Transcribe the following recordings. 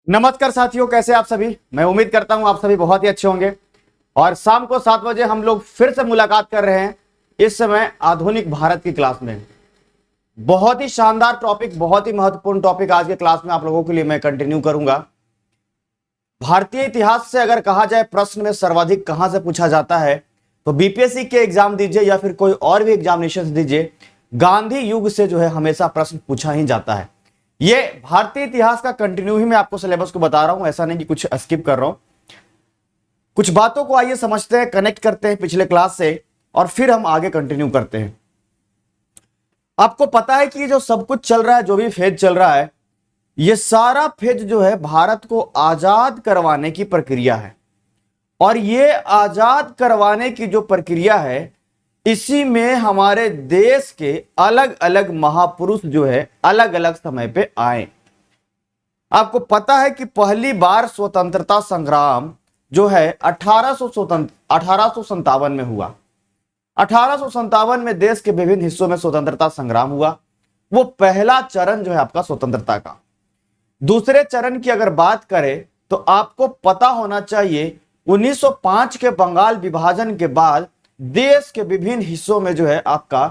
नमस्कार साथियों, कैसे आप सभी। मैं उम्मीद करता हूं आप सभी बहुत ही अच्छे होंगे। और शाम को 7 बजे हम लोग फिर से मुलाकात कर रहे हैं, इस समय आधुनिक भारत की क्लास में। बहुत ही शानदार टॉपिक, बहुत ही महत्वपूर्ण टॉपिक आज के क्लास में आप लोगों के लिए मैं कंटिन्यू करूंगा। भारतीय इतिहास से अगर कहा जाए प्रश्न में सर्वाधिक कहां से पूछा जाता है, तो बीपीएससी के एग्जाम दीजिए या फिर कोई और भी एग्जामिनेशन दीजिए, गांधी युग से जो है हमेशा प्रश्न पूछा ही जाता है। ये भारतीय इतिहास का कंटिन्यू ही मैं आपको सिलेबस को बता रहा हूं, ऐसा नहीं कि कुछ स्किप कर रहा हूं। कुछ बातों को आइए समझते हैं, कनेक्ट करते हैं पिछले क्लास से और फिर हम आगे कंटिन्यू करते हैं। आपको पता है कि जो सब कुछ चल रहा है, जो भी फेज चल रहा है, ये सारा फेज जो है भारत को आजाद करवाने की प्रक्रिया है। और ये आजाद करवाने की जो प्रक्रिया है, इसी में हमारे देश के अलग अलग महापुरुष जो है अलग अलग समय पे आए। आपको पता है कि पहली बार स्वतंत्रता संग्राम जो है 1857 में हुआ। 1857 में देश के विभिन्न हिस्सों में स्वतंत्रता संग्राम हुआ। वो पहला चरण जो है आपका स्वतंत्रता का। दूसरे चरण की अगर बात करें तो आपको पता होना चाहिए 1905 के बंगाल विभाजन के बाद देश के विभिन्न हिस्सों में जो है आपका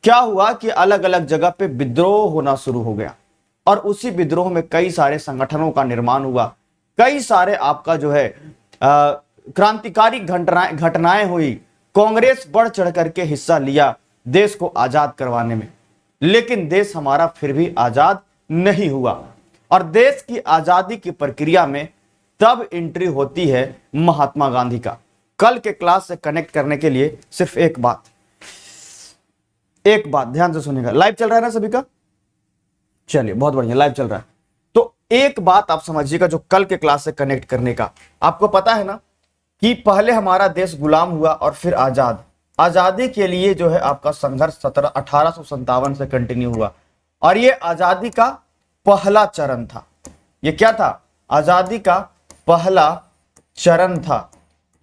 क्या हुआ कि अलग अलग जगह पे विद्रोह होना शुरू हो गया। और उसी विद्रोह में कई सारे संगठनों का निर्माण हुआ, कई सारे आपका जो है क्रांतिकारी घटनाएं हुई। कांग्रेस बढ़ चढ़ करके हिस्सा लिया देश को आजाद करवाने में, लेकिन देश हमारा फिर भी आजाद नहीं हुआ। और देश की आजादी की प्रक्रिया में तब एंट्री होती है महात्मा गांधी का। कल के क्लास से कनेक्ट करने के लिए सिर्फ एक बात ध्यान से सुनिएगा। लाइव चल रहा है ना सभी का? चलिए, बहुत बढ़िया, लाइव चल रहा है। तो एक बात आप समझिएगा जो कल के क्लास से कनेक्ट करने का। आपको पता है ना कि पहले हमारा देश गुलाम हुआ और फिर आजाद। आजादी के लिए जो है आपका संघर्ष 1857 से कंटिन्यू हुआ। और ये आजादी का पहला चरण था। ये क्या था? आजादी का पहला चरण था।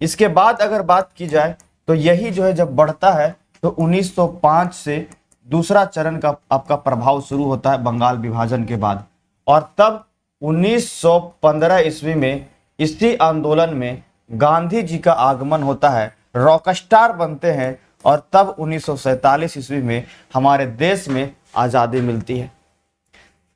इसके बाद अगर बात की जाए तो यही जो है जब बढ़ता है तो 1905 से दूसरा चरण का आपका प्रभाव शुरू होता है बंगाल विभाजन के बाद। और तब 1915 ईस्वी में इसी आंदोलन में गांधी जी का आगमन होता है, रॉकस्टार बनते हैं। और तब 1947 ईस्वी में हमारे देश में आजादी मिलती है।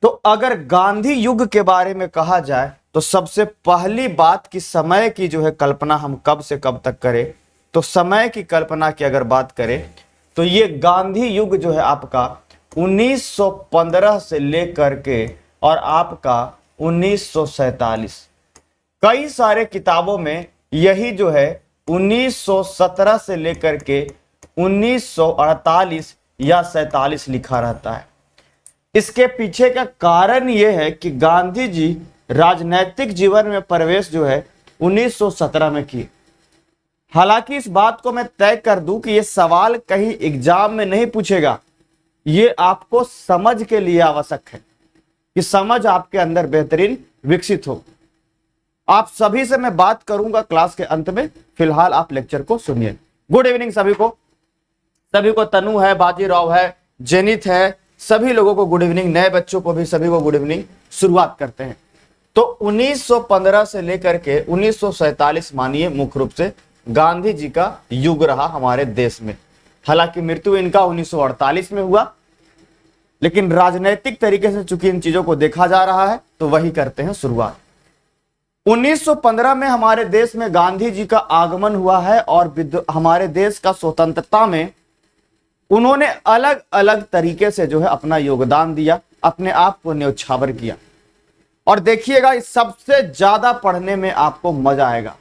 तो अगर गांधी युग के बारे में कहा जाए तो सबसे पहली बात कि समय की जो है कल्पना हम कब से कब तक करें, तो समय की कल्पना की अगर बात करें तो ये गांधी युग जो है आपका 1915 से लेकर के और आपका 1947। कई सारे किताबों में यही जो है 1917 से लेकर के 1948 या 47 लिखा रहता है। इसके पीछे का कारण यह है कि गांधी जी राजनैतिक जीवन में प्रवेश जो है 1917 में की। हालांकि इस बात को मैं तय कर दूं कि यह सवाल कहीं एग्जाम में नहीं पूछेगा, यह आपको समझ के लिए आवश्यक है कि समझ आपके अंदर बेहतरीन विकसित हो। आप सभी से मैं बात करूंगा क्लास के अंत में, फिलहाल आप लेक्चर को सुनिए। गुड इवनिंग सभी को। तनु है, बाजीराव है, जेनित है, सभी लोगों को गुड इवनिंग। नए बच्चों को भी सभी को गुड इवनिंग। शुरुआत करते हैं। तो 1915 से लेकर के 1947 मानिए मुख्य रूप से गांधी जी का युग रहा हमारे देश में। हालांकि मृत्यु इनका 1948 में हुआ, लेकिन राजनीतिक तरीके से चूंकि इन चीजों को देखा जा रहा है तो वही करते हैं शुरुआत। 1915 में हमारे देश में गांधी जी का आगमन हुआ है और हमारे देश का स्वतंत्रता में उन्होंने अलग अलग तरीके से जो है अपना योगदान दिया, अपने आप को न्यौछावर किया। और देखिएगा इस सबसे ज्यादा पढ़ने में आपको मजा आएगा।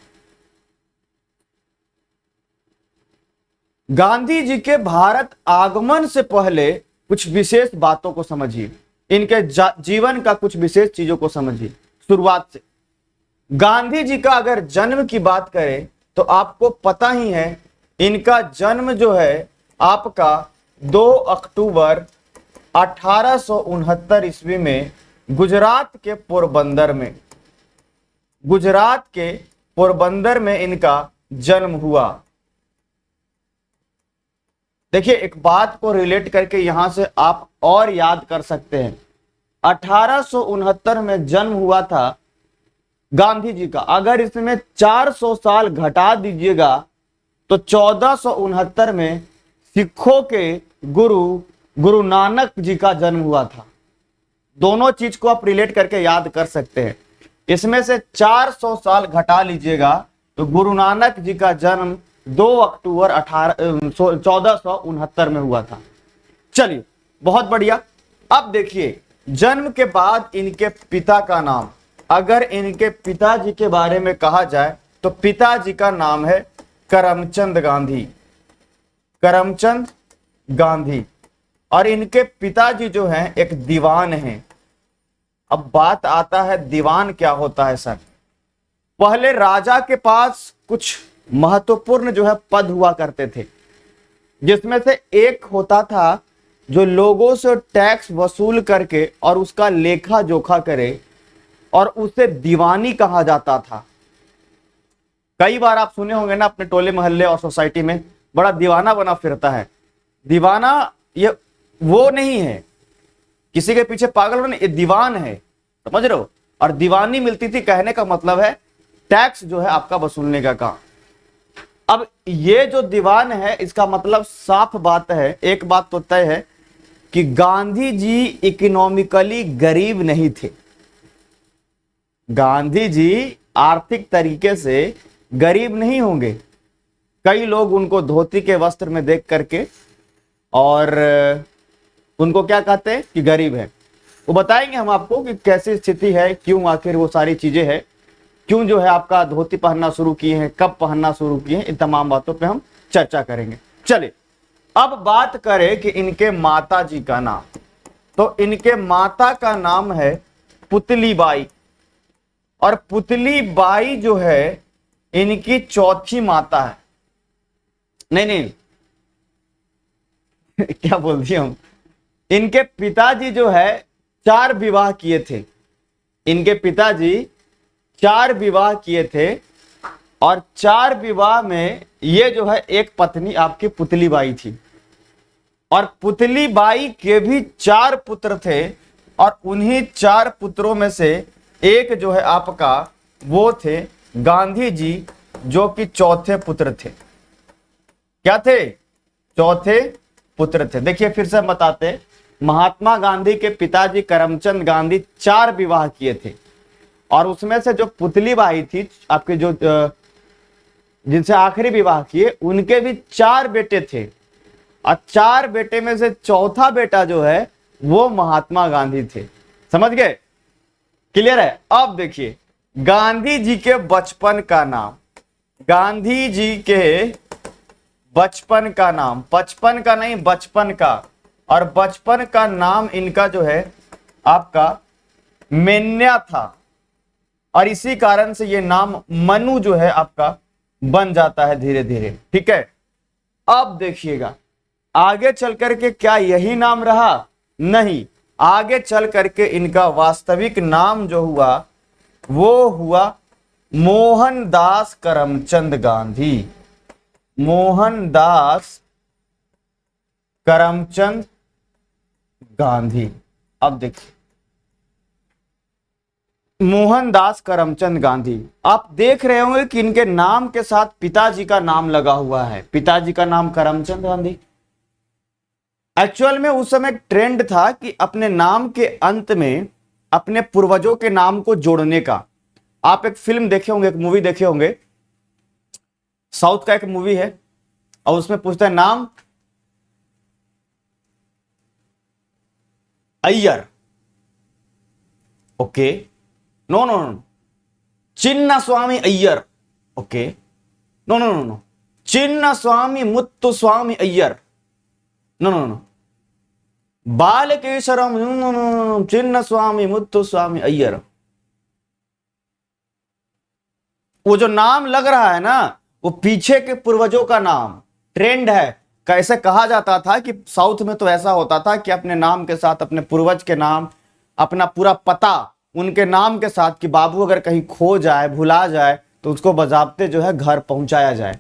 गांधी जी के भारत आगमन से पहले कुछ विशेष बातों को समझिए, इनके जीवन का कुछ विशेष चीजों को समझिए शुरुआत से। गांधी जी का अगर जन्म की बात करें तो आपको पता ही है इनका जन्म जो है आपका 2 अक्टूबर 1869 ईस्वी में गुजरात के पोरबंदर में इनका जन्म हुआ। देखिए, एक बात को रिलेट करके यहां से आप और याद कर सकते हैं। 1869 में जन्म हुआ था गांधी जी का। अगर इसमें 400 साल घटा दीजिएगा तो 1469 में सिखों के गुरु नानक जी का जन्म हुआ था। दोनों चीज को आप रिलेट करके याद कर सकते हैं। इसमें से 400 साल घटा लीजिएगा तो गुरु नानक जी का जन्म 2 अक्टूबर 1469 में हुआ था। चलिए बहुत बढ़िया। अब देखिए जन्म के बाद इनके पिता का नाम, अगर इनके पिताजी के बारे में कहा जाए तो पिताजी का नाम है करमचंद गांधी। करमचंद गांधी। और इनके पिताजी जो हैं एक दीवान हैं। अब बात आता है दीवान क्या होता है सर। पहले राजा के पास कुछ महत्वपूर्ण जो है पद हुआ करते थे, जिसमें से एक होता था जो लोगों से टैक्स वसूल करके और उसका लेखा जोखा करे, और उसे दीवानी कहा जाता था। कई बार आप सुने होंगे ना अपने टोले मोहल्ले और सोसाइटी में बड़ा दीवाना बना फिरता है। दीवाना ये वो नहीं है किसी के पीछे पागल होना, ये दीवान है, समझ रहे हो। और दीवानी मिलती थी, कहने का मतलब है टैक्स जो है आपका वसूलने का काम। अब ये जो दीवान है इसका मतलब साफ बात है, एक बात तो तय है कि गांधी जी इकोनॉमिकली गरीब नहीं थे। गांधी जी आर्थिक तरीके से गरीब नहीं होंगे। कई लोग उनको धोती के वस्त्र में देख करके और उनको क्या कहते हैं कि गरीब है। वो बताएंगे हम आपको कि कैसी स्थिति है, क्यों आखिर वो सारी चीजें हैं, क्यों जो है आपका धोती पहनना शुरू किए हैं, कब पहनना शुरू किए हैं, इन तमाम बातों पे हम चर्चा करेंगे। चलिए अब बात करें कि इनके माता जी का नाम। तो इनके माता का नाम है पुतली बाई। और पुतली बाई जो है इनकी चौथी माता है। नहीं क्या बोल दिया हम। इनके पिताजी जो है 4 विवाह किए थे। इनके पिताजी 4 विवाह किए थे, और 4 विवाह में ये जो है एक पत्नी आपकी पुतली बाई थी। और पुतली बाई के भी 4 पुत्र थे, और उन्हीं 4 पुत्रों में से एक जो है आपका वो थे गांधी जी, जो कि चौथे पुत्र थे। क्या थे? चौथे पुत्र थे। देखिए फिर से हम बताते, महात्मा गांधी के पिताजी करमचंद गांधी 4 विवाह किए थे, और उसमें से जो पुतली बाई थी आपके जो जिनसे आखिरी विवाह किए, उनके भी 4 बेटे थे। और 4 बेटे में से चौथा बेटा जो है वो महात्मा गांधी थे। समझ गए? क्लियर है? अब देखिए गांधी जी के बचपन का नाम। गांधी जी के बचपन का नाम, बचपन का नहीं बचपन का, और बचपन का नाम इनका जो है आपका मेन्या था, और इसी कारण से ये नाम मनु जो है आपका बन जाता है धीरे धीरे। ठीक है। अब देखिएगा आगे चल करके क्या यही नाम रहा? नहीं, आगे चल करके इनका वास्तविक नाम जो हुआ वो हुआ मोहनदास करमचंद गांधी। मोहनदास करमचंद गांधी। अब देखिए मोहनदास करमचंद गांधी, आप देख रहे होंगे कि इनके नाम के साथ पिताजी का नाम लगा हुआ है। पिताजी का नाम करमचंद गांधी। एक्चुअल में उस समय ट्रेंड था कि अपने नाम के अंत में अपने पूर्वजों के नाम को जोड़ने का। आप एक फिल्म देखे होंगे, एक मूवी देखे होंगे, साउथ का एक मूवी है, और उसमें पूछता है नाम Iyer. Okay, no no no, Chinna Swami Iyer. Okay, no no no no, Chinna Swami Muthu Swami Iyer. No no no, Balakeshwaram Chinna Swami Muthu Swami Iyer. वो जो नाम लग रहा है ना, वो पीछे के पूर्वजों का नाम। ट्रेंड है, कैसे कहा जाता था कि साउथ में तो ऐसा होता था कि अपने नाम के साथ अपने पूर्वज के नाम, अपना पूरा पता उनके नाम के साथ, कि बाबू अगर कहीं खो जाए, भुला जाए, तो उसको बजाबते जो है घर पहुंचाया जाए,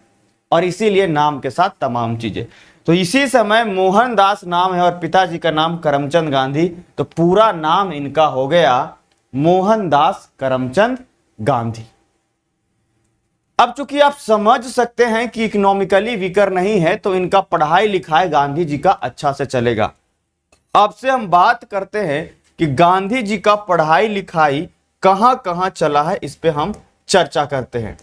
और इसीलिए नाम के साथ तमाम चीजें। तो इसी समय मोहनदास नाम है और पिताजी का नाम करमचंद गांधी, तो पूरा नाम इनका हो गया मोहनदास करमचंद गांधी। अब चूंकि आप समझ सकते हैं कि इकोनॉमिकली वीकर नहीं है तो इनका पढ़ाई लिखाई गांधी जी का अच्छा से चलेगा। अब से हम बात करते हैं कि गांधी जी का पढ़ाई लिखाई कहां कहां चला है, इस पे हम चर्चा करते हैं।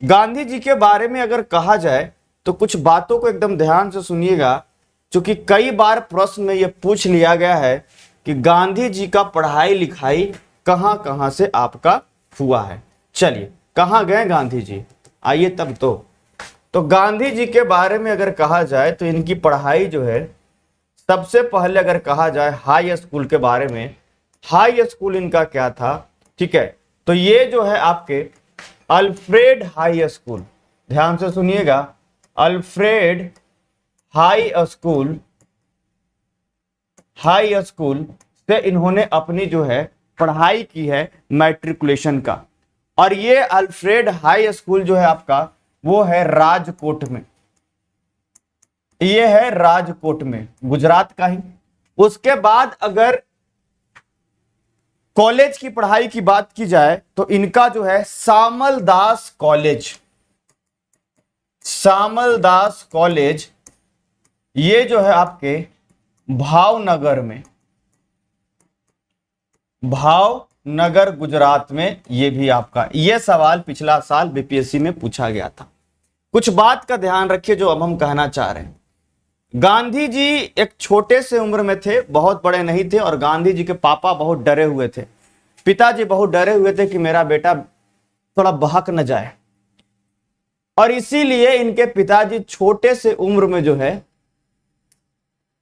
गांधी जी के बारे में अगर कहा जाए तो कुछ बातों को एकदम ध्यान से सुनिएगा, क्योंकि कई बार प्रश्न में यह पूछ लिया गया है कि गांधी जी का पढ़ाई लिखाई कहां कहां से आपका हुआ है। चलिए, कहां गए गांधी जी, आइए तब तो गांधी जी के बारे में अगर कहा जाए तो इनकी पढ़ाई जो है, सबसे पहले अगर कहा जाए हाई स्कूल के बारे में, हाई स्कूल इनका क्या था, ठीक है, तो ये जो है आपके अल्फ्रेड हाई स्कूल, ध्यान से सुनिएगा, Alfred high school, high school से इन्होंने अपनी जो है पढ़ाई की है मैट्रिकुलेशन का। और ये अल्फ्रेड हाई स्कूल जो है आपका वो है राजकोट में, ये है राजकोट में, गुजरात का ही। उसके बाद अगर कॉलेज की पढ़ाई की बात की जाए तो इनका जो है सामल दास कॉलेज, सामल दास कॉलेज, ये जो है आपके भावनगर में, भावनगर गुजरात में, ये भी आपका, ये सवाल पिछला साल बीपीएससी में पूछा गया था। कुछ बात का ध्यान रखिए जो अब हम कहना चाह रहे हैं। गांधी जी एक छोटे से उम्र में थे, बहुत बड़े नहीं थे, और गांधी जी के पापा बहुत डरे हुए थे, पिताजी बहुत डरे हुए थे कि मेरा बेटा थोड़ा बहक न जाए, और इसीलिए इनके पिताजी छोटे से उम्र में जो है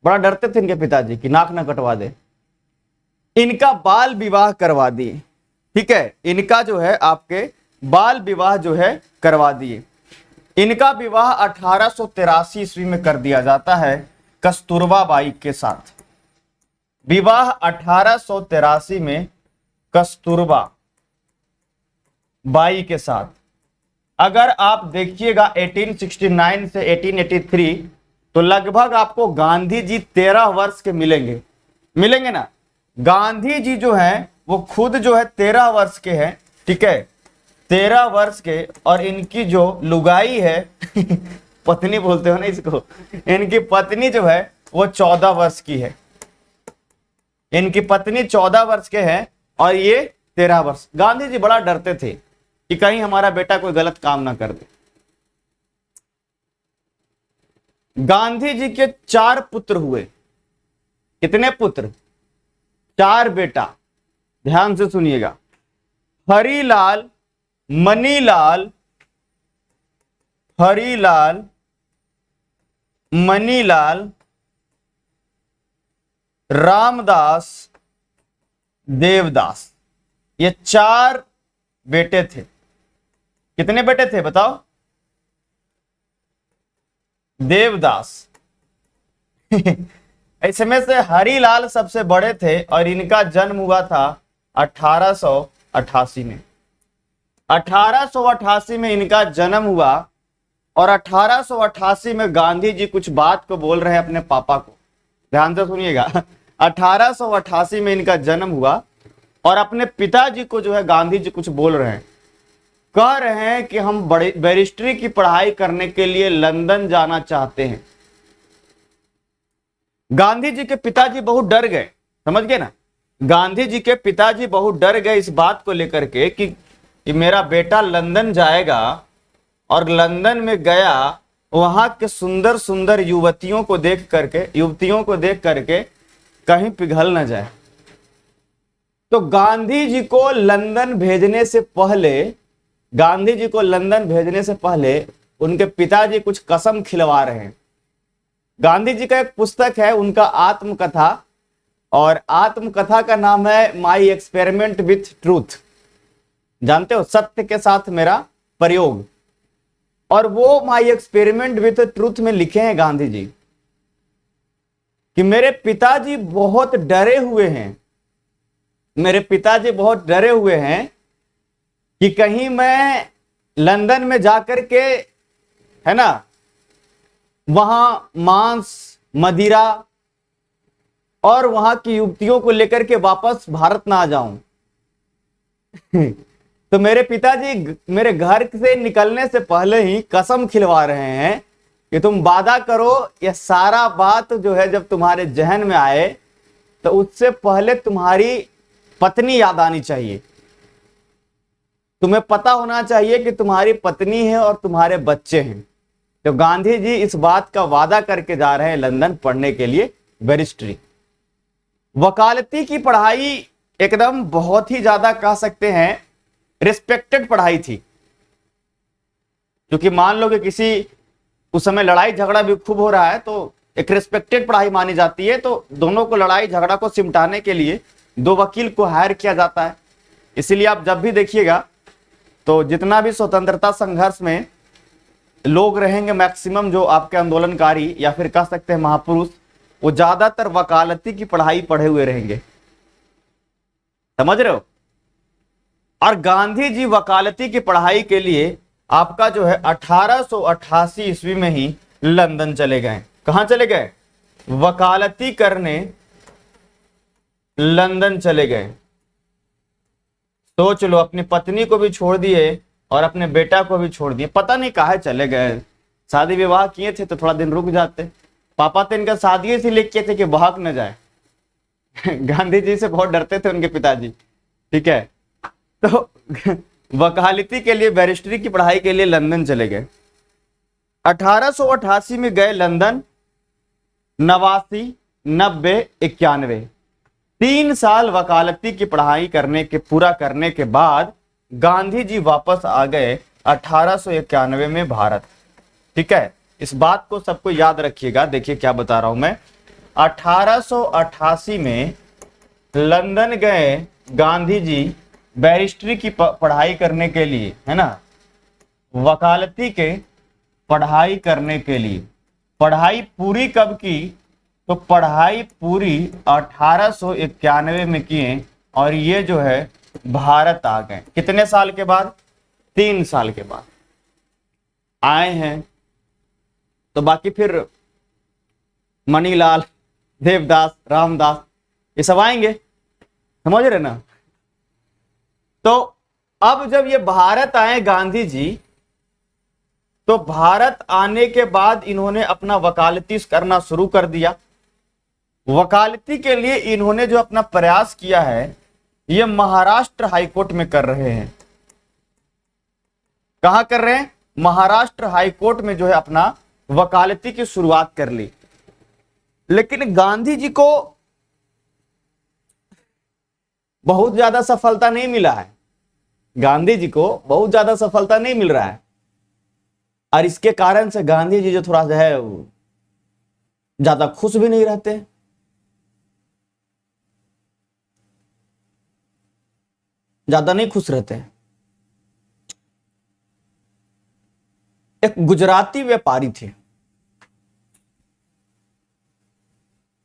बड़ा डरते थे इनके पिताजी की नाक न कटवा दे, इनका बाल विवाह करवा दिए। ठीक है, इनका जो है आपके बाल विवाह जो है करवा दिए। इनका विवाह 1883 ईस्वी में कर दिया जाता है कस्तूरबा बाई के साथ। विवाह 1883 में कस्तूरबा बाई के साथ। अगर आप देखिएगा 1869 से 1883 तो लगभग आपको गांधी जी 13 वर्ष के मिलेंगे, मिलेंगे ना। गांधी जी जो हैं वो खुद जो है 13 वर्ष के हैं, ठीक है, 13 वर्ष के, और इनकी जो लुगाई है पत्नी बोलते हो ना इसको, इनकी पत्नी जो है वो 14 वर्ष की है, इनकी पत्नी 14 वर्ष के हैं और ये 13 वर्ष। गांधी जी बड़ा डरते थे कि कहीं हमारा बेटा कोई गलत काम ना कर दे। गांधी जी के 4 पुत्र हुए। कितने पुत्र? 4 बेटा। ध्यान से सुनिएगा, हरिलाल, मनीलाल, हरिलाल, मनीलाल, रामदास, देवदास, ये 4 बेटे थे। कितने बेटे थे बताओ? देवदास इसमें से हरिलाल सबसे बड़े थे और इनका जन्म हुआ था 1888 में। 1888 में इनका जन्म हुआ और 1888 में गांधी जी कुछ बात को बोल रहे हैं अपने पापा को। ध्यान से सुनिएगा, 1888 में इनका जन्म हुआ और अपने पिताजी को जो है गांधी जी कुछ बोल रहे हैं, कह रहे हैं कि हम बड़े बैरिस्ट्री की पढ़ाई करने के लिए लंदन जाना चाहते हैं। गांधी जी के पिताजी बहुत डर गए, समझ गए ना। गांधी जी के पिताजी बहुत डर गए इस बात को लेकर के कि मेरा बेटा लंदन जाएगा और लंदन में गया, वहां के सुंदर सुंदर युवतियों को देख करके कहीं पिघल न जाए। तो गांधी जी को लंदन भेजने से पहले उनके पिताजी कुछ कसम खिलवा रहे हैं। गांधी जी का एक पुस्तक है उनका आत्मकथा, और आत्मकथा का नाम है माई एक्सपेरिमेंट विथ ट्रूथ। जानते हो, सत्य के साथ मेरा प्रयोग। और वो माई एक्सपेरिमेंट विथ ट्रूथ में लिखे हैं गांधी जी कि मेरे पिताजी बहुत डरे हुए हैं, मेरे पिताजी बहुत डरे हुए हैं कि कहीं मैं लंदन में जाकर के, है ना, वहां मांस, मदिरा और वहां की युवतियों को लेकर के वापस भारत ना आ जाऊं। तो मेरे पिताजी मेरे घर से निकलने से पहले ही कसम खिलवा रहे हैं कि तुम वादा करो, यह सारा बात जो है जब तुम्हारे जहन में आए तो उससे पहले तुम्हारी पत्नी याद आनी चाहिए। तुम्हें पता होना चाहिए कि तुम्हारी पत्नी है और तुम्हारे बच्चे हैं। तो गांधी जी इस बात का वादा करके जा रहे हैं लंदन पढ़ने के लिए बैरिस्ट्री। वकालती की पढ़ाई एकदम बहुत ही ज्यादा कह सकते हैं रिस्पेक्टेड पढ़ाई थी, क्योंकि मान लो कि किसी उस समय लड़ाई झगड़ा भी खूब हो रहा है तो एक रिस्पेक्टेड पढ़ाई मानी जाती है। तो दोनों को लड़ाई झगड़ा को सिमटाने के लिए दो वकील को हायर किया जाता है। इसीलिए आप जब भी देखिएगा तो जितना भी स्वतंत्रता संघर्ष में लोग रहेंगे, मैक्सिमम जो आपके आंदोलनकारी या फिर कह सकते हैं महापुरुष, वो ज्यादातर वकालती की पढ़ाई पढ़े हुए रहेंगे। समझ रहे हो? और गांधी जी वकालती की पढ़ाई के लिए आपका जो है 1888 ईस्वी में ही लंदन चले गए। कहां चले गए? वकालती करने लंदन चले गए। सोच लो, अपनी पत्नी को भी छोड़ दिए और अपने बेटा को भी छोड़ दिए। पता नहीं काहे चले गए। शादी विवाह किए थे तो थोड़ा दिन रुक जाते। पापा तो इनका शादी इसीलिए किए थे कि भाग न जाए। गांधी जी से बहुत डरते थे उनके पिताजी। ठीक है, तो वकालती के लिए, बैरिस्ट्री की पढ़ाई के लिए लंदन चले गए। 1888 में गए लंदन, 89, 90, 91, 3 साल वकालती की पढ़ाई पूरा करने के बाद गांधी जी वापस आ गए 1891 में भारत। ठीक है, इस बात को सबको याद रखिएगा। देखिए क्या बता रहा हूं मैं। 1888 में लंदन गए गांधी जी बैरिस्ट्री की पढ़ाई करने के लिए, है ना, वकालती के पढ़ाई करने के लिए। पढ़ाई पूरी कब की? तो पढ़ाई पूरी 1891 में किए और ये जो है भारत आ गए। कितने साल के बाद? 3 साल के बाद आए हैं। तो बाकी फिर मणिलाल, देवदास, रामदास, ये सब आएंगे। समझ रहे ना? तो अब जब ये भारत आए गांधी जी, तो भारत आने के बाद इन्होंने अपना वकालती करना शुरू कर दिया। वकालती के लिए इन्होंने जो अपना प्रयास किया है, ये महाराष्ट्र हाईकोर्ट में कर रहे हैं। कहां कर रहे हैं? महाराष्ट्र हाईकोर्ट में जो है अपना वकालती की शुरुआत कर ली। लेकिन गांधी जी को बहुत ज्यादा सफलता नहीं मिला है। गांधी जी को बहुत ज्यादा सफलता नहीं मिल रहा है और इसके कारण से गांधी जी जो थोड़ा जो है ज्यादा खुश भी नहीं रहते। ज्यादा नहीं खुश रहते। एक गुजराती व्यापारी थे,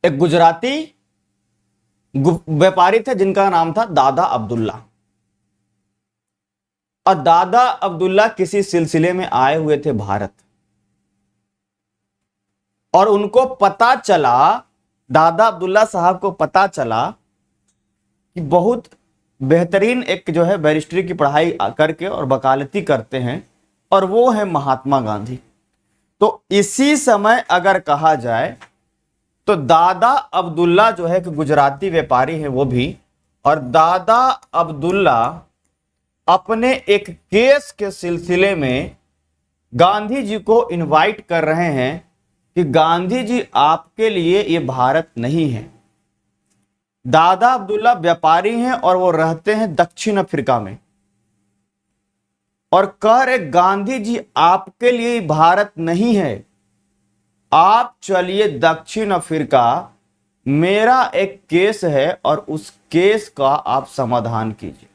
एक गुजराती व्यापारी थे जिनका नाम था दादा अब्दुल्ला। और दादा अब्दुल्ला किसी सिलसिले में आए हुए थे भारत, और उनको पता चला, दादा अब्दुल्ला साहब को पता चला कि बहुत बेहतरीन एक जो है बैरिस्ट्री की पढ़ाई करके और वकालती करते हैं, और वो है महात्मा गांधी। तो इसी समय अगर कहा जाए तो दादा अब्दुल्ला जो है कि गुजराती व्यापारी है वो भी, और दादा अब्दुल्ला अपने एक केस के सिलसिले में गांधी जी को इनवाइट कर रहे हैं कि गांधी जी आपके लिए ये भारत नहीं है। दादा अब्दुल्ला व्यापारी हैं और वो रहते हैं दक्षिण अफ्रीका में, और कह रहे गांधी जी आपके लिए भारत नहीं है, आप चलिए दक्षिण अफ्रीका, मेरा एक केस है और उस केस का आप समाधान कीजिए।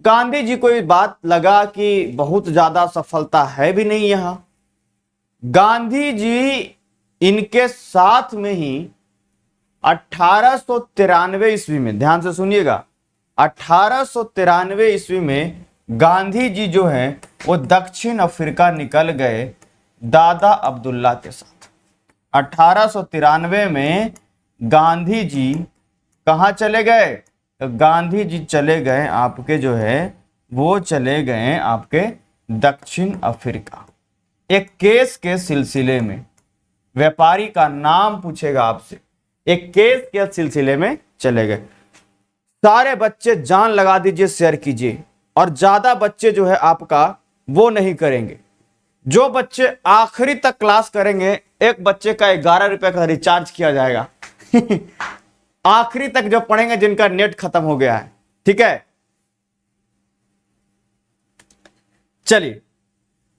गांधी जी को ये बात लगा कि बहुत ज्यादा सफलता है भी नहीं यहां। गांधी जी इनके साथ में ही 1893 ईस्वी में, ध्यान से सुनिएगा, 1893 ईस्वी में गांधी जी जो है वो दक्षिण अफ्रीका निकल गए दादा अब्दुल्ला के साथ। 1893 में गांधी जी कहां चले गए? तो गांधी जी चले गए आपके जो है वो चले गए आपके दक्षिण अफ्रीका, एक केस के सिलसिले में। व्यापारी का नाम पूछेगा आपसे, एक केस के सिलसिले में चले गए। सारे बच्चे जान लगा दीजिए, शेयर कीजिए, और ज्यादा बच्चे जो है आपका वो नहीं करेंगे। जो बच्चे आखिरी तक क्लास करेंगे, एक बच्चे का 11 रुपए का रिचार्ज किया जाएगा आखिरी तक जो पढ़ेंगे, जिनका नेट खत्म हो गया है, ठीक है। चलिए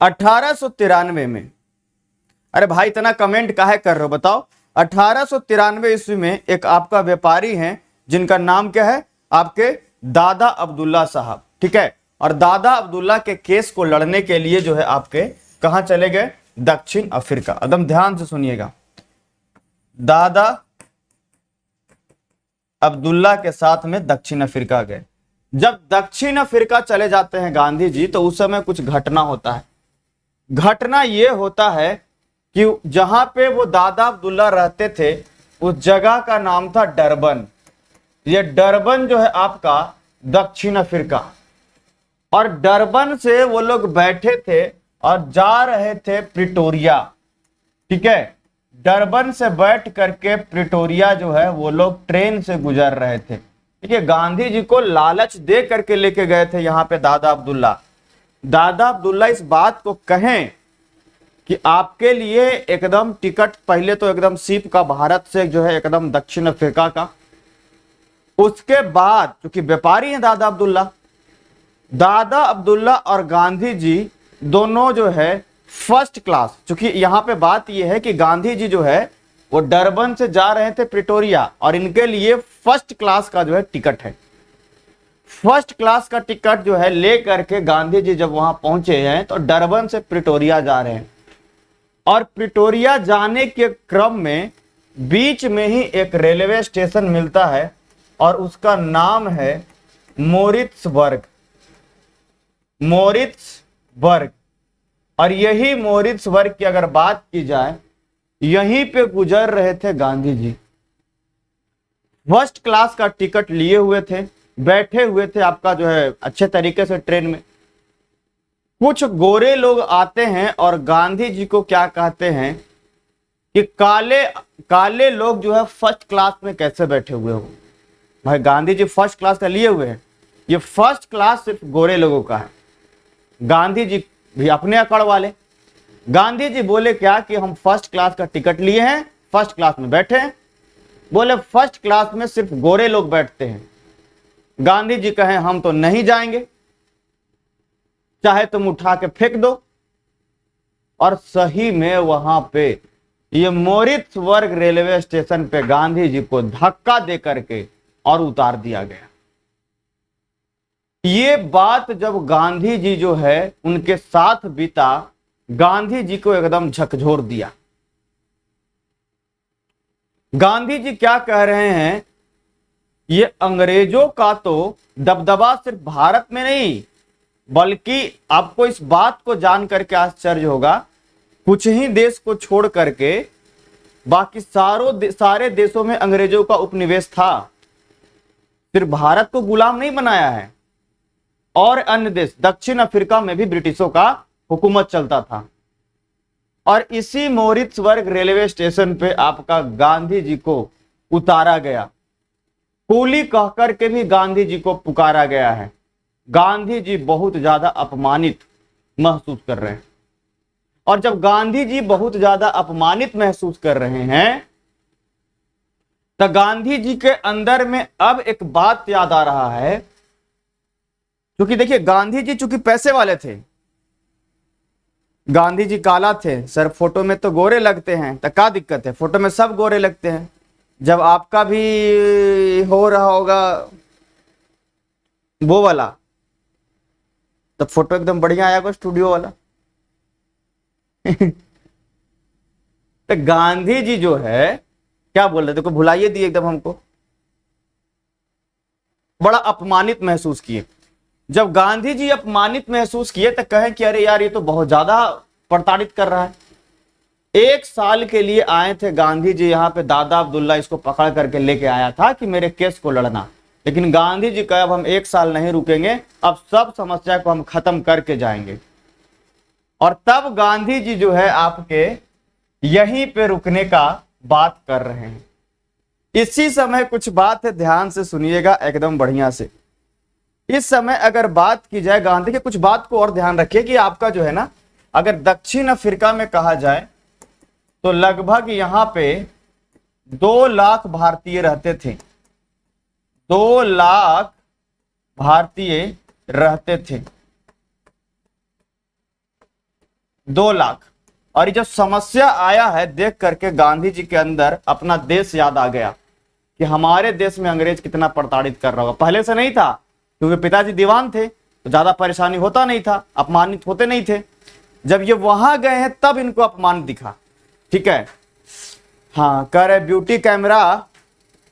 1893 में, अरे भाई इतना कमेंट काहे कर रहे हो बताओ। 1893 ईस्वी में एक आपका व्यापारी हैं जिनका नाम क्या है, आपके दादा अब्दुल्ला साहब, ठीक है। और दादा अब्दुल्ला के केस को लड़ने के लिए जो है आपके कहां चले गए, दक्षिण अफ्रीका। एकदम ध्यान से सुनिएगा। दादा अब्दुल्ला के साथ में दक्षिण अफ्रीका गए। जब दक्षिण अफ्रीका चले जाते हैं गांधी जी, तो उस समय कुछ घटना होता है। घटना यह होता है कि जहां पे वो दादा अब्दुल्ला रहते थे, उस जगह का नाम था डरबन। ये डरबन जो है आपका दक्षिण अफ्रीका, और डरबन से वो लोग बैठे थे और जा रहे थे प्रिटोरिया, ठीक है। डरबन से बैठ करके प्रिटोरिया जो है वो लोग ट्रेन से गुजर रहे थे, ठीक है। गांधी जी को लालच दे करके लेके गए थे यहाँ पे दादा अब्दुल्ला। दादा अब्दुल्ला इस बात को कहें कि आपके लिए एकदम टिकट, पहले तो एकदम सिप का, भारत से जो है एकदम दक्षिण अफ्रीका का। उसके बाद क्योंकि व्यापारी हैं दादा अब्दुल्ला और गांधी जी दोनों जो है फर्स्ट क्लास, क्योंकि यहां पे बात यह है कि गांधी जी जो है वो डरबन से जा रहे थे प्रिटोरिया, और इनके लिए फर्स्ट क्लास का जो है टिकट है। फर्स्ट क्लास का टिकट जो है ले करके गांधी जी जब वहां पहुंचे हैं, तो डरबन से प्रिटोरिया जा रहे हैं, और प्रिटोरिया जाने के क्रम में बीच में ही एक रेलवे स्टेशन मिलता है, और उसका नाम है मोरित्सबर्ग। और यही मोरित्सबर्ग की अगर बात की जाए, यहीं पे गुजर रहे थे गांधी जी। फर्स्ट क्लास का टिकट लिए हुए थे, बैठे हुए थे आपका जो है अच्छे तरीके से ट्रेन में। कुछ गोरे लोग आते हैं और गांधी जी को क्या कहते हैं कि काले लोग जो है फर्स्ट क्लास में कैसे बैठे हुए हो। भाई गांधी जी फर्स्ट क्लास का लिए हुए हैं, ये फर्स्ट क्लास सिर्फ गोरे लोगों का है। गांधी जी भी अपने अकड़ वाले। गांधी जी बोले क्या कि हम फर्स्ट क्लास का टिकट लिए हैं, फर्स्ट क्लास में बैठे हैं। बोले फर्स्ट क्लास में सिर्फ गोरे लोग बैठते हैं। गांधी जी कहें हम तो नहीं जाएंगे, चाहे तुम उठा के फेंक दो। और सही में वहां पे ये मोरित्सबर्ग रेलवे स्टेशन पे गांधी जी को धक्का दे करके और उतार दिया गया। ये बात जब गांधी जी जो है उनके साथ बीता, गांधी जी को एकदम झकझोर दिया। गांधी जी क्या कह रहे हैं, ये अंग्रेजों का तो दबदबा सिर्फ भारत में नहीं, बल्कि आपको इस बात को जान करके आश्चर्य होगा, कुछ ही देश को छोड़ करके बाकी सारे देशों में अंग्रेजों का उपनिवेश था। सिर्फ भारत को गुलाम नहीं बनाया है, और अन्य देश, दक्षिण अफ्रीका में भी ब्रिटिशों का हुकूमत चलता था। और इसी मोरित्सबर्ग रेलवे स्टेशन पे आपका गांधी जी को उतारा गया। कूली कहकर के भी गांधी जी को पुकारा गया है। गांधी जी बहुत ज्यादा अपमानित महसूस कर रहे हैं। और जब गांधी जी बहुत ज्यादा अपमानित महसूस कर रहे हैं, तो गांधी जी के अंदर में अब एक बात याद आ रहा है, क्योंकि देखिए गांधी जी चूंकि पैसे वाले थे, गांधी जी काला थे सर, फोटो में तो गोरे लगते हैं, तो क्या दिक्कत है, फोटो में सब गोरे लगते हैं। जब आपका भी हो रहा होगा वो वाला, तो फोटो एकदम बढ़िया आएगा स्टूडियो वाला तो गांधी जी जो है क्या बोल रहे थे, देखो भुलाइए दिए एकदम, हमको बड़ा अपमानित महसूस किए। जब गांधी जी अपमानित महसूस किए तो कहें कि अरे यार ये तो बहुत ज्यादा प्रताड़ित कर रहा है। 1 साल के लिए आए थे गांधी जी यहाँ पे, दादा अब्दुल्ला इसको पकड़ करके लेके आया था कि मेरे केस को लड़ना, लेकिन गांधी जी का अब हम 1 साल नहीं रुकेंगे, अब सब समस्या को हम खत्म करके जाएंगे। और तब गांधी जी जो है आपके यहीं पे रुकने का बात कर रहे हैं। इसी समय कुछ बात है, ध्यान से सुनिएगा एकदम बढ़िया से। इस समय अगर बात की जाए गांधी के, कुछ बात को और ध्यान रखिए कि आपका जो है ना, अगर दक्षिण अफ्रीका में कहा जाए तो लगभग यहां पे 2 लाख भारतीय रहते थे। 2 लाख भारतीय रहते थे, 2 लाख। और ये जो समस्या आया है देख करके गांधी जी के अंदर अपना देश याद आ गया कि हमारे देश में अंग्रेज कितना प्रताड़ित कर रहा होगा। पहले से नहीं था, क्योंकि पिताजी दीवान थे तो ज्यादा परेशानी होता नहीं था, अपमानित होते नहीं थे। जब ये वहां गए हैं तब इनको अपमान दिखा। ठीक है, हाँ कह रहे ब्यूटी कैमरा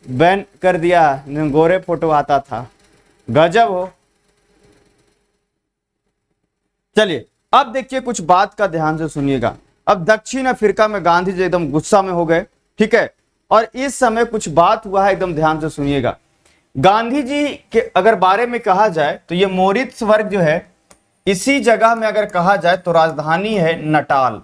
बैन कर दिया, गोरे फोटो आता था, गजब हो। चलिए अब देखिए कुछ बात का ध्यान से सुनिएगा। अब दक्षिण अफ्रीका में गांधी जी एकदम गुस्सा में हो गए। ठीक है, और इस समय कुछ बात हुआ है, एकदम ध्यान से सुनिएगा। गांधी जी के अगर बारे में कहा जाए तो ये मोरित्स वर्ग जो है, इसी जगह में अगर कहा जाए तो राजधानी है नटाल।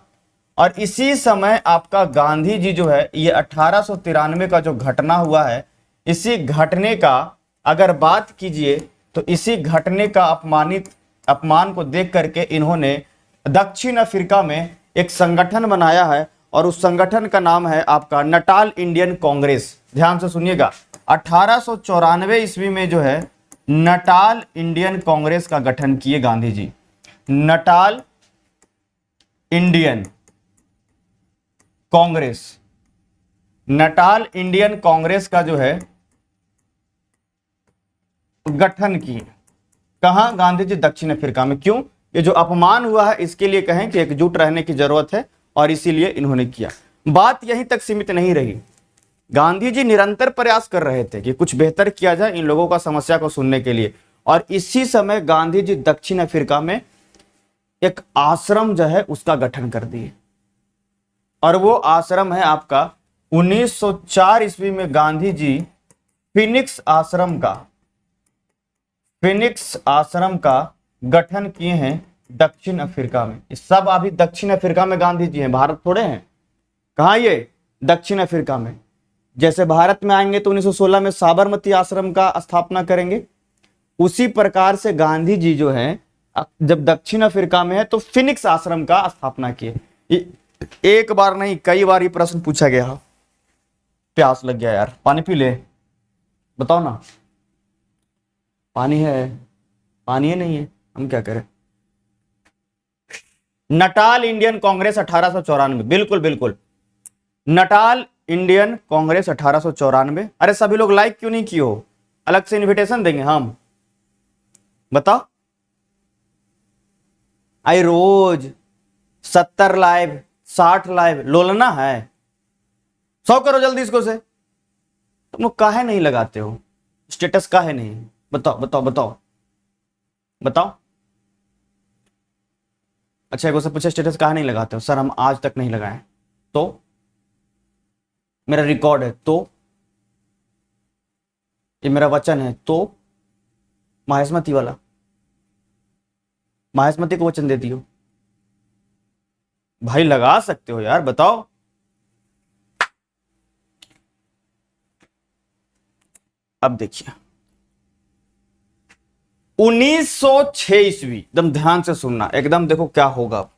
और इसी समय आपका गांधी जी जो है, ये 1893 का जो घटना हुआ है, इसी घटने का अगर बात कीजिए तो इसी घटने का अपमान को देख करके इन्होंने दक्षिण अफ्रीका में एक संगठन बनाया है, और उस संगठन का नाम है आपका नटाल इंडियन कांग्रेस। ध्यान से सुनिएगा, 1894 ईस्वी में जो है नटाल इंडियन कांग्रेस का गठन किए Gandhi ji. Natal Indian Congress, Natal Indian Congress का जो है गठन किए। कहां? गांधी जी दक्षिण अफ्रीका में। क्यों? ये जो अपमान हुआ है इसके लिए कहें कि एकजुट रहने की जरूरत है, और इसीलिए इन्होंने किया। बात यहीं तक सीमित नहीं रही। गांधी जी निरंतर प्रयास कर रहे थे कि कुछ बेहतर किया जाए इन लोगों का समस्या को सुनने के लिए। और इसी समय गांधी जी दक्षिण अफ्रीका में एक आश्रम जो है उसका गठन कर दिए, और वो आश्रम है आपका 1904 ईस्वी में गांधी जी फिनिक्स आश्रम का गठन किए हैं दक्षिण अफ्रीका में। सब अभी दक्षिण अफ्रीका में गांधी जी हैं, भारत थोड़े हैं। कहां? ये दक्षिण अफ्रीका में। जैसे भारत में आएंगे तो 1916 में साबरमती आश्रम का स्थापना करेंगे, उसी प्रकार से गांधी जी जो है जब दक्षिण अफ्रीका में है तो फिनिक्स आश्रम का स्थापना किए। एक बार नहीं कई बार ये प्रश्न पूछा गया। प्यास लग गया यार, पानी पी ले। बताओ ना, पानी है? पानी है नहीं है, हम क्या करें? नटाल इंडियन कांग्रेस 1894, बिल्कुल बिल्कुल, नटाल इंडियन कांग्रेस 1894। अरे सभी लोग लाइक क्यों नहीं किए हो? अलग से इनविटेशन देंगे हम, बताओ। आई रोज 70 लाइव 60 लाइव लोलना है, 100 करो जल्दी इसको से। तुम लोग काहे नहीं लगाते हो स्टेटस? काहे नहीं? बताओ बताओ बताओ बताओ। अच्छा एक से पूछे स्टेटस काहे नहीं लगाते हो? सर हम आज तक नहीं लगाए। तो मेरा रिकॉर्ड है, तो ये मेरा वचन है, तो माहेशमती वाला, माहेशमती को वचन देती हो भाई, लगा सकते हो यार, बताओ। अब देखिए 1906 ईस्वी, एकदम ध्यान से सुनना, एकदम देखो क्या होगा।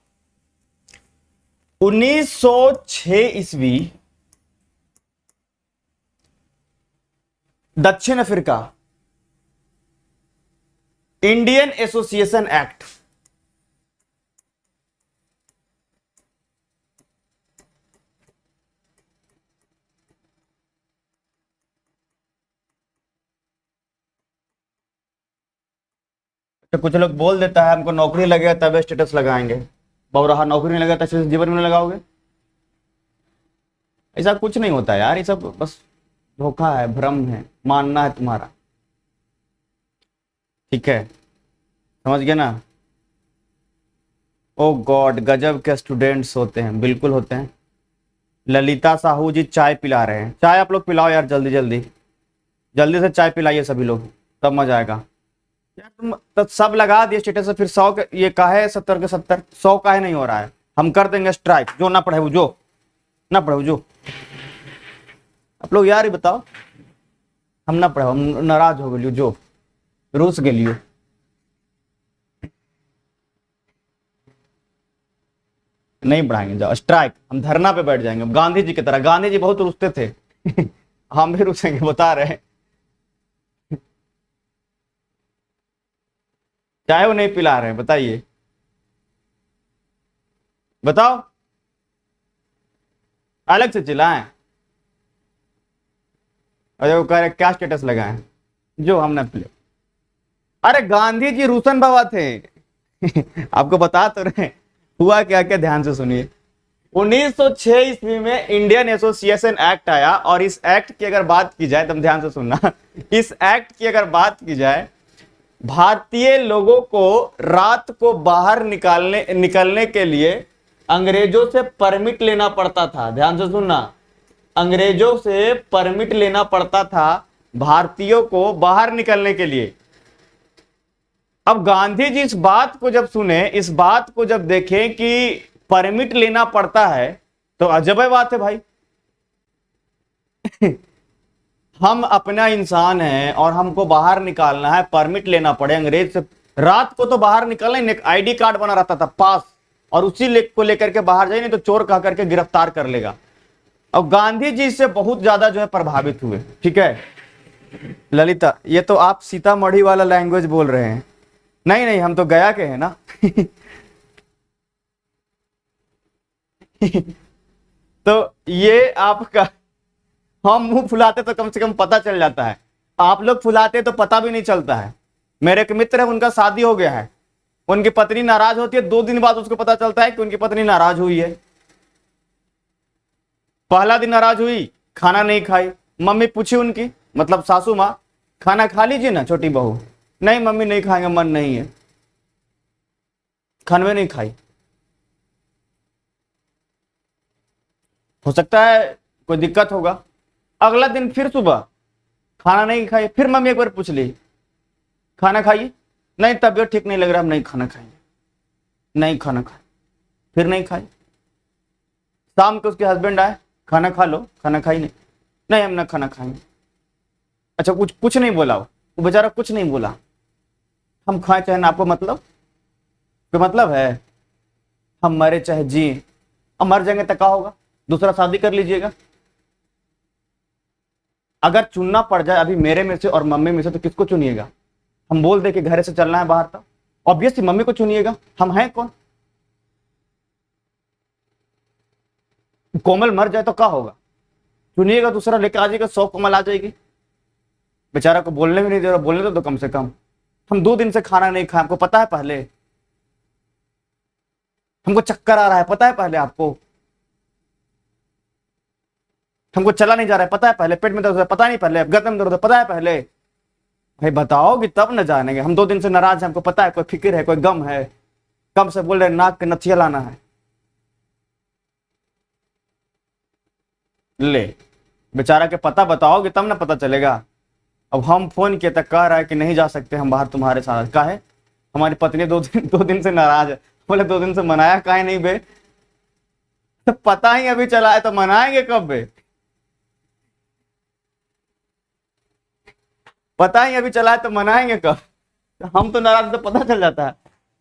1906 ईस्वी दक्षिण अफ्रीका इंडियन एसोसिएशन एक्ट, तो कुछ लोग बोल देता है हमको नौकरी लगेगा तब स्टेटस लगाएंगे। बहु नौकरी नहीं लगा तो जीवन में लगाओगे? ऐसा कुछ नहीं होता यार, ये सब बस धोखा है, भ्रम है, मानना है तुम्हारा। ठीक है, समझ गए ना? ओ गॉड, गजब के स्टूडेंट्स होते हैं, बिल्कुल होते हैं। ललिता साहू जी चाय पिला रहे हैं, चाय आप लोग पिलाओ यार जल्दी जल्दी। जल्दी से चाय पिलाइए सभी लोग, तब मजा आएगा। यार तुम तो सब लगा दिए स्टेटस से, फिर 100 के ये काहे 70 के 70, 100 काहे नहीं हो रहा है? हम कर देंगे स्ट्राइक, जो ना पढ़े वो जो ना पढ़े वो जो। आप लोग यार ही बताओ, हम ना पढ़े, हम नाराज हो गए जो रूस के लिए। नहीं बढ़ाएंगे, जाओ स्ट्राइक, हम धरना पे बैठ जाएंगे गांधी जी की तरह। गांधी जी बहुत रुसते थे हम भी रुसेंगे, बता रहे हैं। चाय वो नहीं पिला रहे हैं, बताइए, बताओ, अलग से चिल्लाएं। अरे वो कह रहे क्या स्टेटस लगाएं, जो हम ना पिले। अरे गांधी जी रूसन बाबा थे आपको बता तो रहे। हुआ क्या क्या, ध्यान से सुनिए। 1906 ईस्वी में इंडियन एसोसिएशन एक्ट आया, और इस एक्ट की अगर बात की जाए, तुम ध्यान से सुनना, इस एक्ट की अगर बात की जाए, भारतीय लोगों को रात को बाहर निकलने के लिए अंग्रेजों से परमिट लेना पड़ता था। ध्यान से सुनना, अंग्रेजों से परमिट लेना पड़ता था भारतीयों को बाहर निकलने के लिए। अब गांधी जी इस बात को जब सुने, इस बात को जब देखें कि परमिट लेना पड़ता है, तो अजब बात है भाई हम अपना इंसान हैं और हमको बाहर निकालना है, परमिट लेना पड़े अंग्रेज से। रात को तो बाहर निकलना ही, एक आईडी कार्ड बना रहता था पास, और उसी को लेकर के बाहर जाए, नहीं तो चोर कह करके गिरफ्तार कर लेगा। और गांधी जी से बहुत ज्यादा जो है प्रभावित हुए। ठीक है ललिता, ये तो आप सीतामढ़ी वाला लैंग्वेज बोल रहे हैं। नहीं नहीं, हम तो गया के हैं ना तो ये आपका, हम मुंह फुलाते तो कम से कम पता चल जाता है, आप लोग फुलाते तो पता भी नहीं चलता है। मेरे एक मित्र है, उनका शादी हो गया है, उनकी पत्नी नाराज होती है, 2 दिन बाद उसको पता चलता है कि उनकी पत्नी नाराज हुई है। पहला दिन नाराज हुई, खाना नहीं खाई, मम्मी पूछी उनकी, मतलब सासू माँ, खाना खा लीजिए ना छोटी बहू। नहीं मम्मी नहीं खाएंगे, मन नहीं है, खानवे नहीं खाई। हो सकता है कोई दिक्कत होगा। अगला दिन फिर सुबह खाना नहीं खाई, फिर मम्मी एक बार पूछ ली, खाना खाइए। नहीं तबीयत ठीक नहीं लग रहा, हम नहीं खाना खाएंगे, नहीं खाना खाए, फिर नहीं खाई। शाम को उसके हस्बैंड आए, खाना खा लो, खाना खाई नहीं, नहीं हम ना खाना खाएंगे। अच्छा कुछ कुछ नहीं बोला, वो बेचारा कुछ नहीं बोला। हम खाए चाहे ना, आपको मतलब कोई मतलब है? हम मरे चाहे जिए, अब मर जाएंगे तो क्या होगा, दूसरा शादी कर लीजिएगा। अगर चुनना पड़ जाए अभी मेरे में से और मम्मी में से, तो किसको चुनिएगा? हम बोल दे कि घर से चलना है बाहर, तो ऑब्वियसली मम्मी को चुनिएगा। हम हैं कौन? कोमल मर जाए तो क्या होगा? चुनिएगा दूसरा लेकर आ जाएगा, 100 कोमल आ जाएगी। बेचारा को बोलने भी नहीं दे रहा, बोलने तो कम से कम। हम 2 दिन से खाना नहीं खाए, आपको पता है पहले। हमको चक्कर आ रहा है, पता है पहले आपको। हमको चला नहीं जा रहा है, पता है पहले। पेट में दर्द है, पता नहीं पहले। गर्दन में दर्द है, पता है पहले। भाई बताओगे तब न जानेंगे। हम 2 दिन से नाराज हैं, हमको पता है, कोई फिक्र है, कोई गम है। कब से बोल रहे नाक के नथिया लाना है। ले बेचारा के पता बताओगे तब ना पता चलेगा। अब हम फोन किए तक कह रहा है कि नहीं जा सकते हम बाहर तुम्हारे साथ। का है हमारी पत्नी 2 दिन से नाराज है। बोले 2 दिन से मनाया काहे नहीं बे? तो पता ही अभी चला है, तो मनाएंगे कब बे? पता ही अभी चला है तो मनाएंगे कब? हम तो नाराज, तो पता चल जाता है।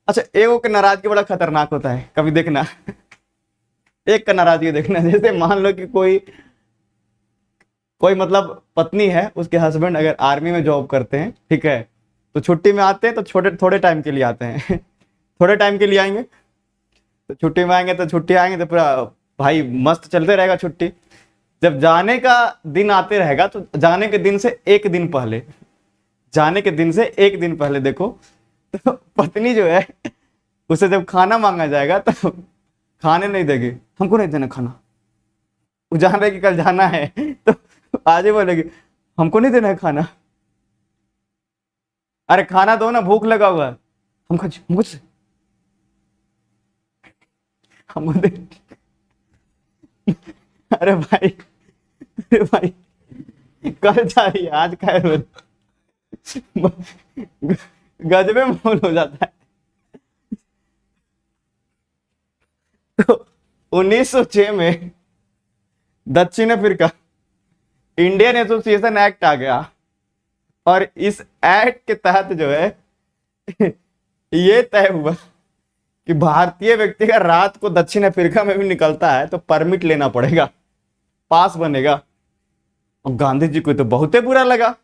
अच्छा एगो के नाराजगी बड़ा खतरनाक होता है, कभी देखना एक का नाराजगी देखना। जैसे मान लो कि कोई कोई मतलब पत्नी है, उसके हस्बैंड अगर आर्मी में जॉब करते हैं, ठीक है, तो छुट्टी में आते हैं तो थोड़े टाइम के लिए आते हैं थोड़े टाइम के लिए आएंगे, तो छुट्टी में आएंगे, तो छुट्टी आएंगे तो पूरा भाई मस्त चलते रहेगा छुट्टी। जब जाने का दिन आते रहेगा, तो जाने के दिन से एक दिन पहले, जाने के दिन से एक दिन पहले देखो, तो पत्नी जो है उसे जब खाना मांगा जाएगा तो खाने नहीं देगी। हमको नहीं देना खाना, वो जान रहे कि कल जाना है तो आज ही बोलेगी हमको नहीं देना है खाना। अरे खाना दो ना, भूख लगा हुआ है। हमको दे। अरे भाई, अरे भाई कल जा रही है, आज का है। गजबे माहौल हो जाता है। तो 1906 में दक्षिण अफ्रीका इंडियन एसोसिएशन एक्ट आ गया, और इस एक्ट के तहत जो है ये तय हुआ कि भारतीय व्यक्ति का रात को दक्षिण अफ्रीका में भी निकलता है तो परमिट लेना पड़ेगा, पास बनेगा। और गांधी जी को तो बहुत ही बुरा लगा,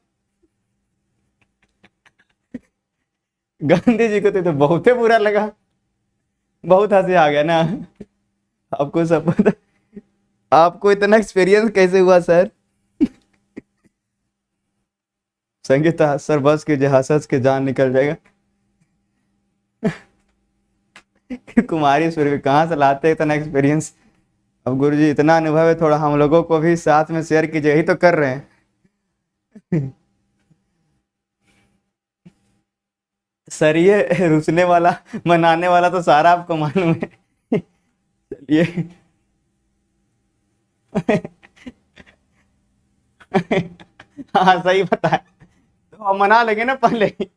गांधी जी को तो बहुत ही बुरा लगा, बहुत हंसी आ गया ना। आपको सब पता, आपको इतना एक्सपीरियंस कैसे हुआ सर? संगीता सर बस कीजिए, हंस हंस के जान निकल जाएगा। कुमारी सूर्य कहाँ से लाते हैं इतना एक्सपीरियंस? अब गुरुजी इतना अनुभव है, थोड़ा हम लोगों को भी साथ में शेयर कीजिए, यही तो कर रहे हैं। सर ये रुसने वाला मनाने वाला तो सारा आपको मालूम है। चलिए। हाँ सही बताया, तो हम मना लेंगे ना पहले ही,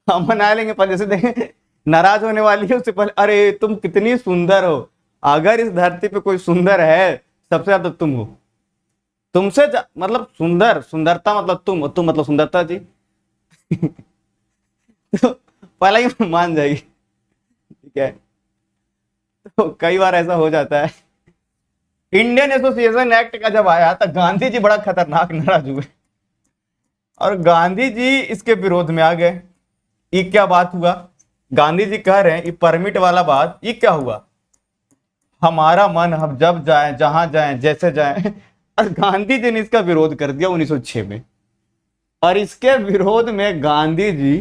हम मना लेंगे पहले से। देखें नाराज होने वाली है उससे पहले, अरे तुम कितनी सुंदर हो, अगर इस धरती पे कोई सुंदर है सबसे ज्यादा तुम हो, तुमसे मतलब सुंदर, सुंदरता मतलब तुम मतलब सुंदरता जी। तो पहले ही मान जाएगी, ठीक है। तो कई बार ऐसा हो जाता है। इंडियन एसोसिएशन एक्ट का जब आया तो गांधी जी बड़ा खतरनाक नाराज हुए, और गांधी जी इसके विरोध में आ गए। ये क्या बात हुआ? गांधी जी कह रहे हैं ये परमिट वाला बात, ये क्या हुआ? हमारा मन, हम जब जाएं, जहां जाएं, जैसे जाएं। और गांधी जी ने इसका विरोध कर दिया 1906 में। और इसके विरोध में गांधी जी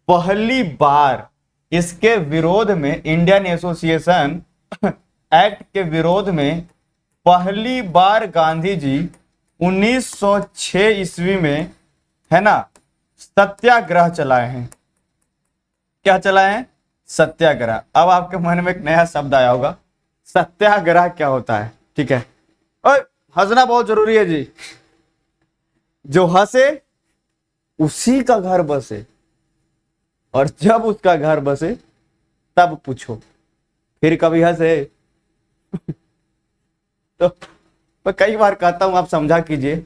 पहली बार, इसके विरोध में, इंडियन एसोसिएशन एक्ट के विरोध में पहली बार गांधी जी 1906 ईस्वी में, है ना, सत्याग्रह चलाए हैं। क्या चलाए हैं? सत्याग्रह। अब आपके मन में एक नया शब्द आया होगा, सत्याग्रह क्या होता है? ठीक है, और हंसना बहुत जरूरी है जी। जो हंसे उसी का घर बसे, और जब उसका घर बसे तब पूछो फिर कभी हंसे। तो मैं कई बार कहता हूं, आप समझा कीजिए,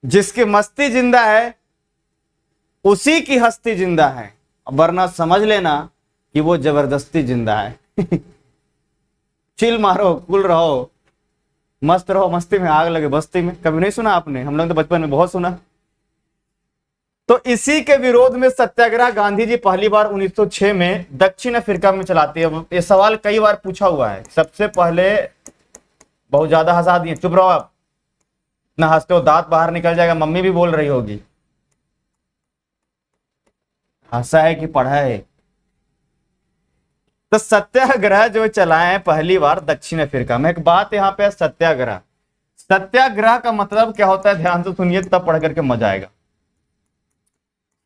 जिसकी मस्ती जिंदा है उसी की हस्ती जिंदा है, वरना समझ लेना कि वो जबरदस्ती जिंदा है। चिल मारो, कुल रहो, मस्त रहो, मस्ती में आग लगे बस्ती में। कभी नहीं सुना आपने? हम लोग तो बचपन में बहुत सुना। तो इसी के विरोध में सत्याग्रह गांधी जी पहली बार 1906 में दक्षिण अफ्रीका में चलाते हैं। ये सवाल कई बार पूछा हुआ है। सबसे पहले, बहुत ज्यादा हंसा दिए, चुप रहो आप, ना हंसते हो दांत बाहर निकल जाएगा, मम्मी भी बोल रही होगी। हंसा है कि पढ़ा है? तो सत्याग्रह जो चलाए पहली बार दक्षिण अफ्रीका में। एक बात यहां पे, सत्याग्रह, सत्याग्रह का मतलब क्या होता है? ध्यान से सुनिए, तब पढ़ करके मजा आएगा।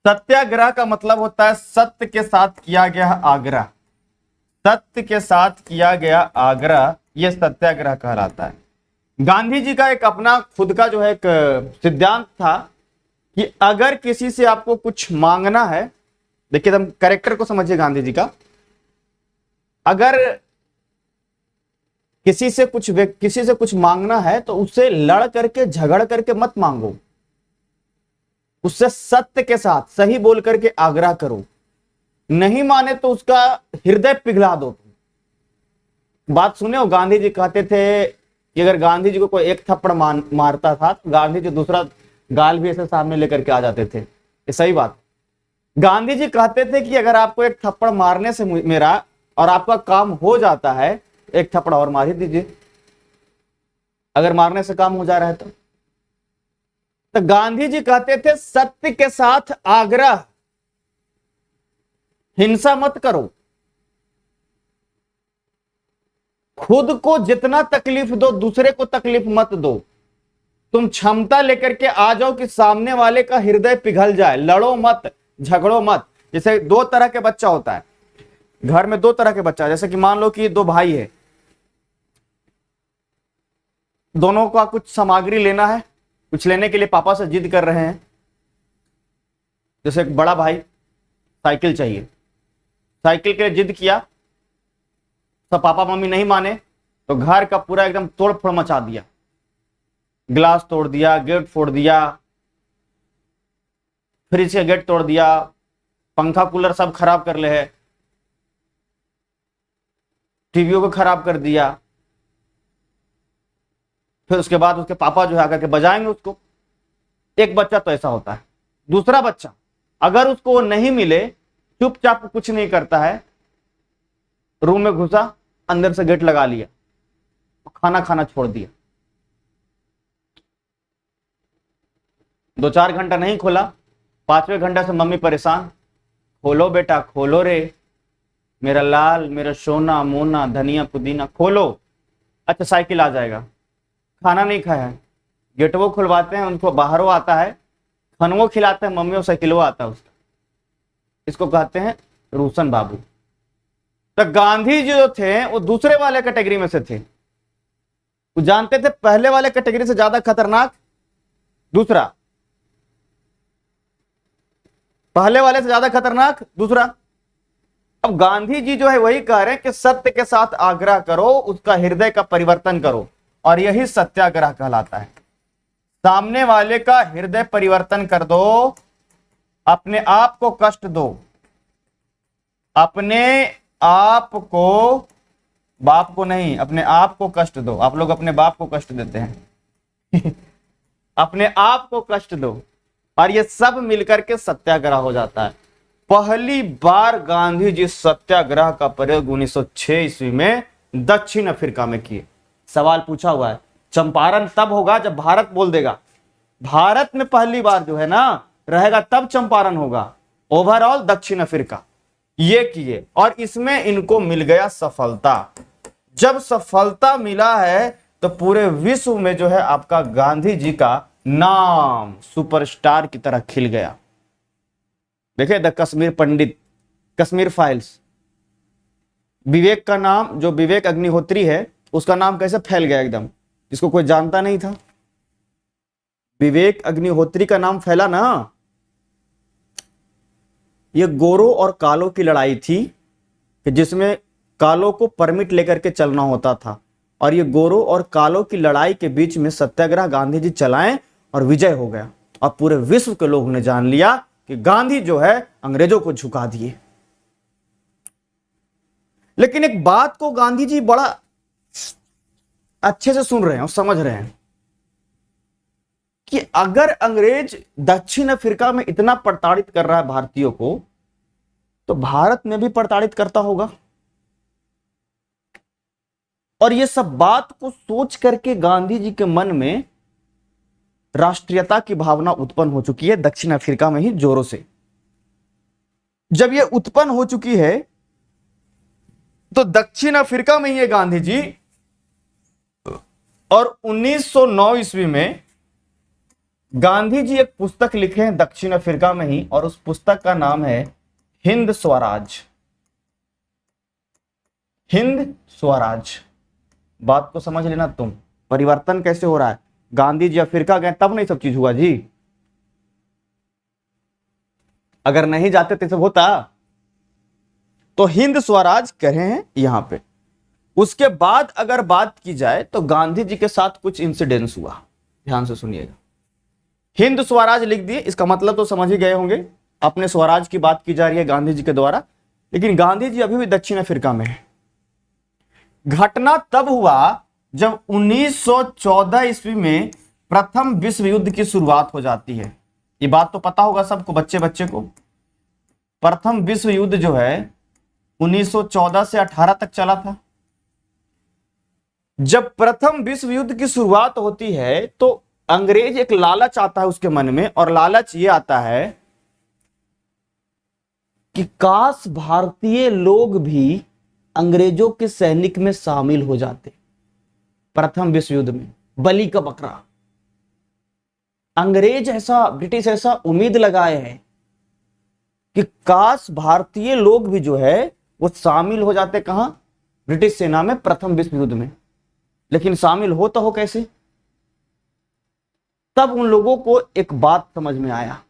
सत्याग्रह का मतलब होता है सत्य के साथ किया गया आग्रह, सत्य के साथ किया गया आग्रह, यह सत्याग्रह कहलाता है। गांधी जी का एक अपना खुद का जो है एक सिद्धांत था कि अगर किसी से आपको कुछ मांगना है, देखिए हम कैरेक्टर को समझिए गांधी जी का, अगर किसी से कुछ मांगना है तो उससे लड़ करके, झगड़ करके मत मांगो, उससे सत्य के साथ सही बोल करके आग्रह करो। नहीं माने तो उसका हृदय पिघला दो। बात सुने हो, गांधी जी कहते थे कि अगर गांधी जी को कोई एक थप्पड़ मारता था तो गांधी जी दूसरा गाल भी ऐसे सामने लेकर के आ जाते थे। ये सही बात। गांधी जी कहते थे कि अगर आपको एक थप्पड़ मारने से मेरा और आपका काम हो जाता है, एक थप्पड़ और मार ही दीजिए, अगर मारने से काम हो जा रहा है तो गांधी जी कहते थे सत्य के साथ आग्रह, हिंसा मत करो। खुद को जितना तकलीफ दो, दूसरे को तकलीफ मत दो। तुम क्षमता लेकर के आ जाओ कि सामने वाले का हृदय पिघल जाए। लड़ो मत, झगड़ो मत। जैसे दो तरह के बच्चा होता है घर में, दो तरह के बच्चा, जैसे कि मान लो कि दो भाई है, दोनों का कुछ सामग्री लेना है, कुछ लेने के लिए पापा से जिद कर रहे हैं। जैसे एक बड़ा भाई साइकिल चाहिए, साइकिल के लिए जिद किया, सब पापा मम्मी नहीं माने तो घर का पूरा एकदम तोड़ फोड़ मचा दिया, ग्लास तोड़ दिया, गेट फोड़ दिया, फ्रिज का गेट तोड़ दिया, पंखा कूलर सब खराब कर ले है, टीवीओ को खराब कर दिया। फिर उसके बाद उसके पापा जो है आकर के बजाएंगे उसको। एक बच्चा तो ऐसा होता है। दूसरा बच्चा अगर उसको वो नहीं मिले, चुपचाप कुछ नहीं करता है, रूम में घुसा, अंदर से गेट लगा लिया, खाना खाना छोड़ दिया। 2-4 घंटा नहीं खोला, 5वें घंटा से मम्मी परेशान, खोलो बेटा खोलो रे, मेरा लाल, मेरा सोना मोना धनिया पुदीना खोलो। अच्छा साइकिल आ जाएगा, खाना नहीं खाया है, गेटवो खुलवाते हैं, उनको बाहरों आता है, खनवो खिलाते हैं मम्मी और साइकिलो आता है उसका। इसको कहते हैं रूसन बाबू। तो गांधी जी जो थे वो दूसरे वाले कैटेगरी में से थे। वो जानते थे पहले वाले कैटेगरी से ज्यादा खतरनाक दूसरा, पहले वाले से ज्यादा खतरनाक दूसरा। अब गांधी जी जो है वही कह रहे हैं कि सत्य के साथ आग्रह करो, उसका हृदय का परिवर्तन करो, और यही सत्याग्रह कहलाता है। सामने वाले का हृदय परिवर्तन कर दो, अपने आप को कष्ट दो, अपने आप को, बाप को नहीं, अपने आप को कष्ट दो। आप लोग अपने बाप को कष्ट देते हैं अपने आप को कष्ट दो, और ये सब मिलकर के सत्याग्रह हो जाता है। पहली बार गांधी जी सत्याग्रह का प्रयोग 1906 ईस्वी में दक्षिण अफ्रीका में किए। सवाल पूछा हुआ है, चंपारण तब होगा जब भारत बोल देगा। भारत में पहली बार जो है ना रहेगा तब चंपारण होगा। ओवरऑल दक्षिण अफ्रीका ये किए, और इसमें इनको मिल गया सफलता। जब सफलता मिला है तो पूरे विश्व में जो है आपका गांधी जी का नाम सुपरस्टार की तरह खिल गया। देखिए द कश्मीर पंडित, कश्मीर फाइल्स, विवेक का नाम, जो विवेक अग्निहोत्री है उसका नाम कैसे फैल गया एकदम, जिसको कोई जानता नहीं था। विवेक अग्निहोत्री का नाम फैला ना। ये गोरों और कालों की लड़ाई थी कि जिसमें कालों को परमिट लेकर के चलना होता था, और ये गोरों और कालों की लड़ाई के बीच में सत्याग्रह गांधी जी चलाएं और विजय हो गया, और पूरे विश्व के लोगों ने जान लिया कि गांधी जो है अंग्रेजों को झुका दिए। लेकिन एक बात को गांधी जी बड़ा अच्छे से सुन रहे हैं और समझ रहे हैं कि अगर अंग्रेज दक्षिण अफ्रीका में इतना प्रताड़ित कर रहा है भारतीयों को, तो भारत में भी प्रताड़ित करता होगा। और ये सब बात को सोच करके गांधी जी के मन में राष्ट्रीयता की भावना उत्पन्न हो चुकी है दक्षिण अफ्रीका में ही जोरों से। जब ये उत्पन्न हो चुकी है तो दक्षिण अफ्रीका में ही है गांधी जी, और 1909 ईस्वी में गांधी जी एक पुस्तक लिखे हैं दक्षिण अफ्रीका में ही, और उस पुस्तक का नाम है हिंद स्वराज। हिंद स्वराज। बात को समझ लेना तुम, परिवर्तन कैसे हो रहा है। गांधी जी अफ्रीका गए तब नहीं सब चीज हुआ जी, अगर नहीं जाते तो सब होता। तो हिंद स्वराज कहे हैं यहां पे। उसके बाद अगर बात की जाए तो गांधी जी के साथ कुछ इंसिडेंट्स हुआ, ध्यान से सुनिएगा। हिंद स्वराज लिख दिए, इसका मतलब तो समझ ही गए होंगे, अपने स्वराज की बात की जा रही है गांधी जी के द्वारा। लेकिन गांधी जी अभी भी दक्षिण अफ्रीका में है। घटना तब हुआ जब 1914 ईस्वी में प्रथम विश्व युद्ध की शुरुआत हो जाती है। ये बात तो पता होगा सबको, बच्चे बच्चे को। प्रथम विश्व युद्ध जो है 1914 से 18 तक चला था। जब प्रथम विश्व युद्ध की शुरुआत होती है तो अंग्रेज एक लालच आता है उसके मन में, और लालच ये आता है कि काश भारतीय लोग भी अंग्रेजों के सैनिक में शामिल हो जाते। प्रथम विश्व युद्ध में बलि का बकरा, अंग्रेज ऐसा, ब्रिटिश ऐसा उम्मीद लगाए हैं कि काश भारतीय लोग भी जो है वो शामिल हो जाते। कहां? ब्रिटिश सेना में प्रथम विश्व युद्ध में। लेकिन शामिल हो तो हो कैसे? तब उन लोगों को एक बात समझ में आया,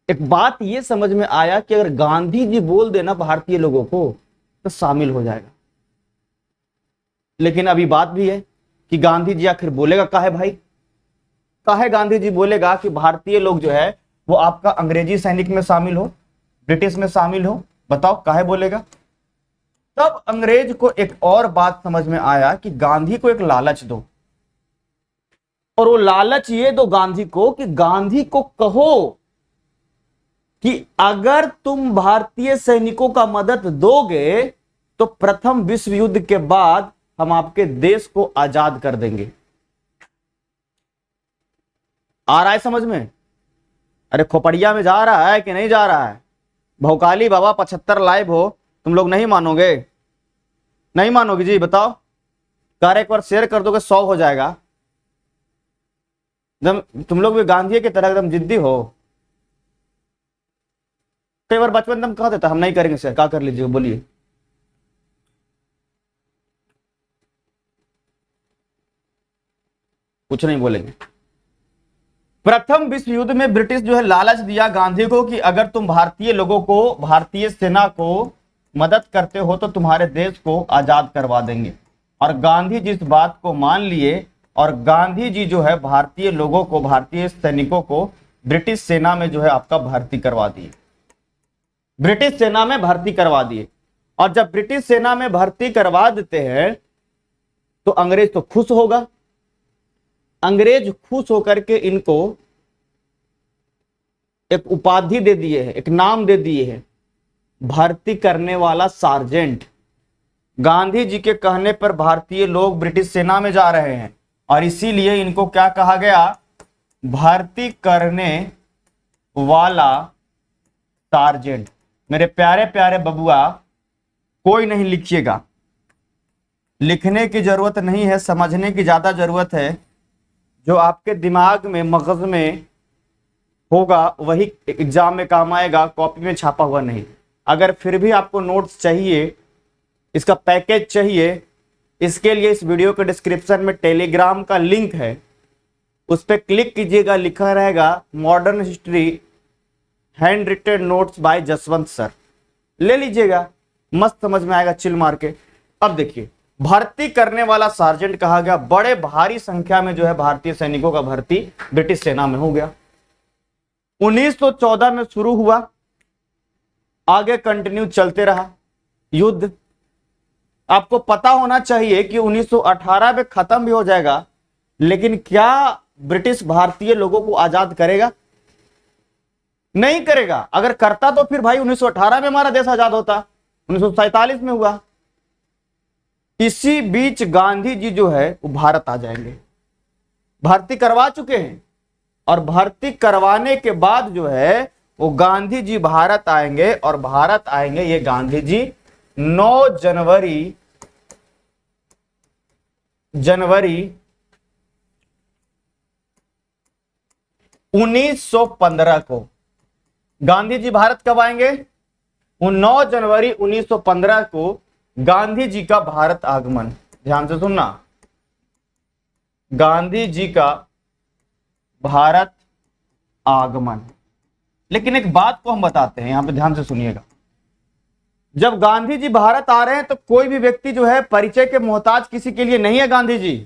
एक बात ये समझ में आया कि अगर गांधी जी बोल देना भारतीय लोगों को तो शामिल हो जाएगा। लेकिन अभी बात भी है कि गांधी जी आखिर बोलेगा काहे भाई, काहे गांधी जी बोलेगा कि भारतीय लोग जो है वो आपका अंग्रेजी सैनिक में शामिल हो, ब्रिटिश में शामिल हो, बताओ काहे बोलेगा। तब अंग्रेज को एक और बात समझ में आया कि गांधी को एक लालच दो, और वो लालच ये दो गांधी को कि गांधी को कहो कि अगर तुम भारतीय सैनिकों का मदद दोगे तो प्रथम विश्व युद्ध के बाद हम आपके देश को आजाद कर देंगे। आ रहा है समझ में? अरे खोपड़िया में जा रहा है कि नहीं जा रहा है? भौकाली बाबा 75 लाइव हो, तुम लोग नहीं मानोगे, नहीं मानोगे जी, बताओ। कार एक बार शेयर कर दोगे 100 हो जाएगा। तुम लोग भी गांधी की तरह एकदम जिद्दी हो। कई बार बचपन में हम कहा देता हम नहीं करेंगे सर, क्या कर लीजिए, बोलिए। कुछ नहीं बोलेंगे। प्रथम विश्व युद्ध में ब्रिटिश जो है लालच दिया गांधी को कि अगर तुम भारतीय लोगों को, भारतीय सेना को मदद करते हो तो तुम्हारे देश को आजाद करवा देंगे। और गांधी जी इस बात को मान लिए और गांधी जी जो है भारतीय लोगों को, भारतीय सैनिकों को ब्रिटिश सेना में जो है आपका भर्ती करवा दिए, ब्रिटिश सेना में भर्ती करवा दिए। और जब ब्रिटिश सेना में भर्ती करवा देते हैं तो अंग्रेज तो खुश होगा। अंग्रेज खुश होकर के इनको एक उपाधि दे दिए है, एक नाम दे दिए है, भर्ती करने वाला सार्जेंट। गांधी जी के कहने पर भारतीय लोग ब्रिटिश सेना में जा रहे हैं और इसीलिए इनको क्या कहा गया, भर्ती करने वाला सार्जेंट। मेरे प्यारे प्यारे बबुआ, कोई नहीं लिखिएगा, लिखने की जरूरत नहीं है, समझने की ज्यादा जरूरत है। जो आपके दिमाग में, मगज में होगा वही एग्जाम में काम आएगा, कॉपी में छापा हुआ नहीं। अगर फिर भी आपको नोट्स चाहिए, इसका पैकेज चाहिए, इसके लिए इस वीडियो के डिस्क्रिप्शन में टेलीग्राम का लिंक है, उस पर क्लिक कीजिएगा, लिखा रहेगा modern history handwritten notes by Jaswant sir, ले लीजिएगा, मस्त समझ में आएगा चिल मार के। अब देखिए, भर्ती करने वाला सार्जेंट कहा गया। बड़े भारी संख्या में जो है भारतीय सैनिकों का भर्ती ब्रिटिश सेना में हो गया। 1914 में शुरू हुआ, आगे कंटिन्यू चलते रहा युद्ध। आपको पता होना चाहिए कि 1918 में खत्म भी हो जाएगा, लेकिन क्या ब्रिटिश भारतीय लोगों को आजाद करेगा? नहीं करेगा। अगर करता तो फिर भाई 1918 में हमारा देश आजाद होता, 1947 में हुआ। इसी बीच गांधी जी जो है वो भारत आ जाएंगे, भर्ती करवा चुके हैं, और भर्ती करवाने के बाद जो है वो गांधी जी भारत आएंगे। और भारत आएंगे ये गांधी जी 9 जनवरी 1915 को। गांधी जी भारत कब आएंगे? 9 जनवरी 1915 को गांधी जी का भारत आगमन। ध्यान से सुनना, गांधी जी का भारत आगमन। लेकिन एक बात को हम बताते हैं, यहां पे ध्यान से सुनिएगा। जब गांधी जी भारत आ रहे हैं तो कोई भी व्यक्ति जो है परिचय के मोहताज किसी के लिए नहीं है। गांधी जी,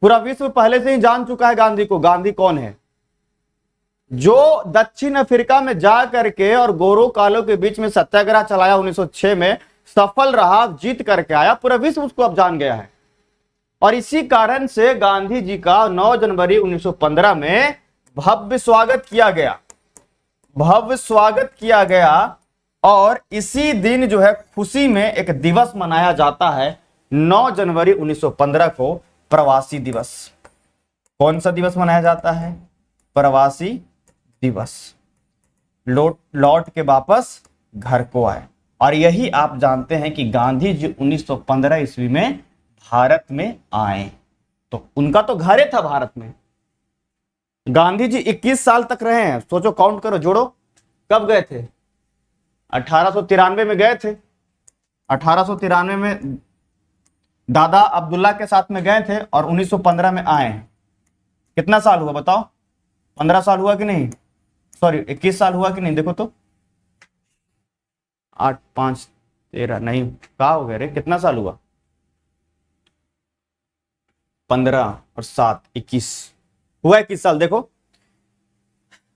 पूरा विश्व पहले से ही जान चुका है गांधी को, गांधी कौन है। जो दक्षिण अफ्रीका में जा करके और गोरो कालो के बीच में सत्याग्रह चलाया 1906 में, सफल रहा, जीत करके आया, पूरा विश्व उसको अब जान गया है। और इसी कारण से गांधी जी का 9 जनवरी 1915 में भव्य स्वागत किया गया, भव्य स्वागत किया गया। और इसी दिन जो है खुशी में एक दिवस मनाया जाता है 9 जनवरी 1915 को, प्रवासी दिवस। कौन सा दिवस मनाया जाता है? प्रवासी दिवस। लौट के वापस घर को आए। और यही आप जानते हैं कि गांधी जी 1915 ईस्वी में भारत में आए, तो उनका तो घर था भारत में। गांधी जी 21 साल तक रहे हैं। सोचो, काउंट करो, जोड़ो, कब गए थे? 1893 में गए थे। 1893 में दादा अब्दुल्ला के साथ में गए थे और 1915 में आए हैं। कितना साल हुआ बताओ? 15 साल हुआ कि नहीं? सॉरी 21 साल हुआ कि नहीं? देखो तो 8 5 13 नहीं, कहा हो गया रे, कितना साल हुआ? 15 और 7 21 हुआ, 21 साल। देखो